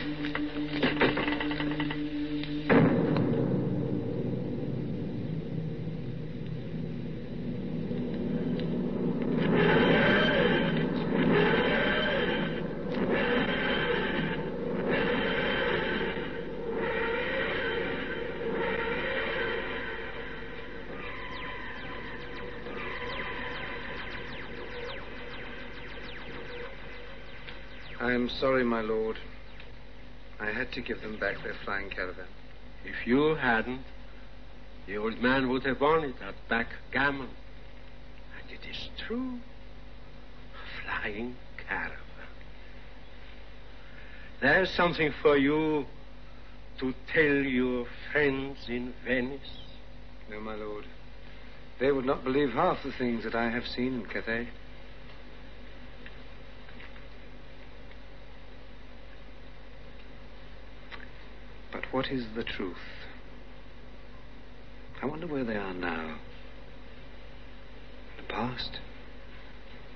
I'm sorry, my lord. I had to give them back their flying caravan. If you hadn't, the old man would have wanted that backgammon. And it is true. A flying caravan. There's something for you to tell your friends in Venice. No, my lord. They would not believe half the things that I have seen in Cathay. But what is the truth? I wonder where they are now. The past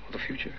or the future?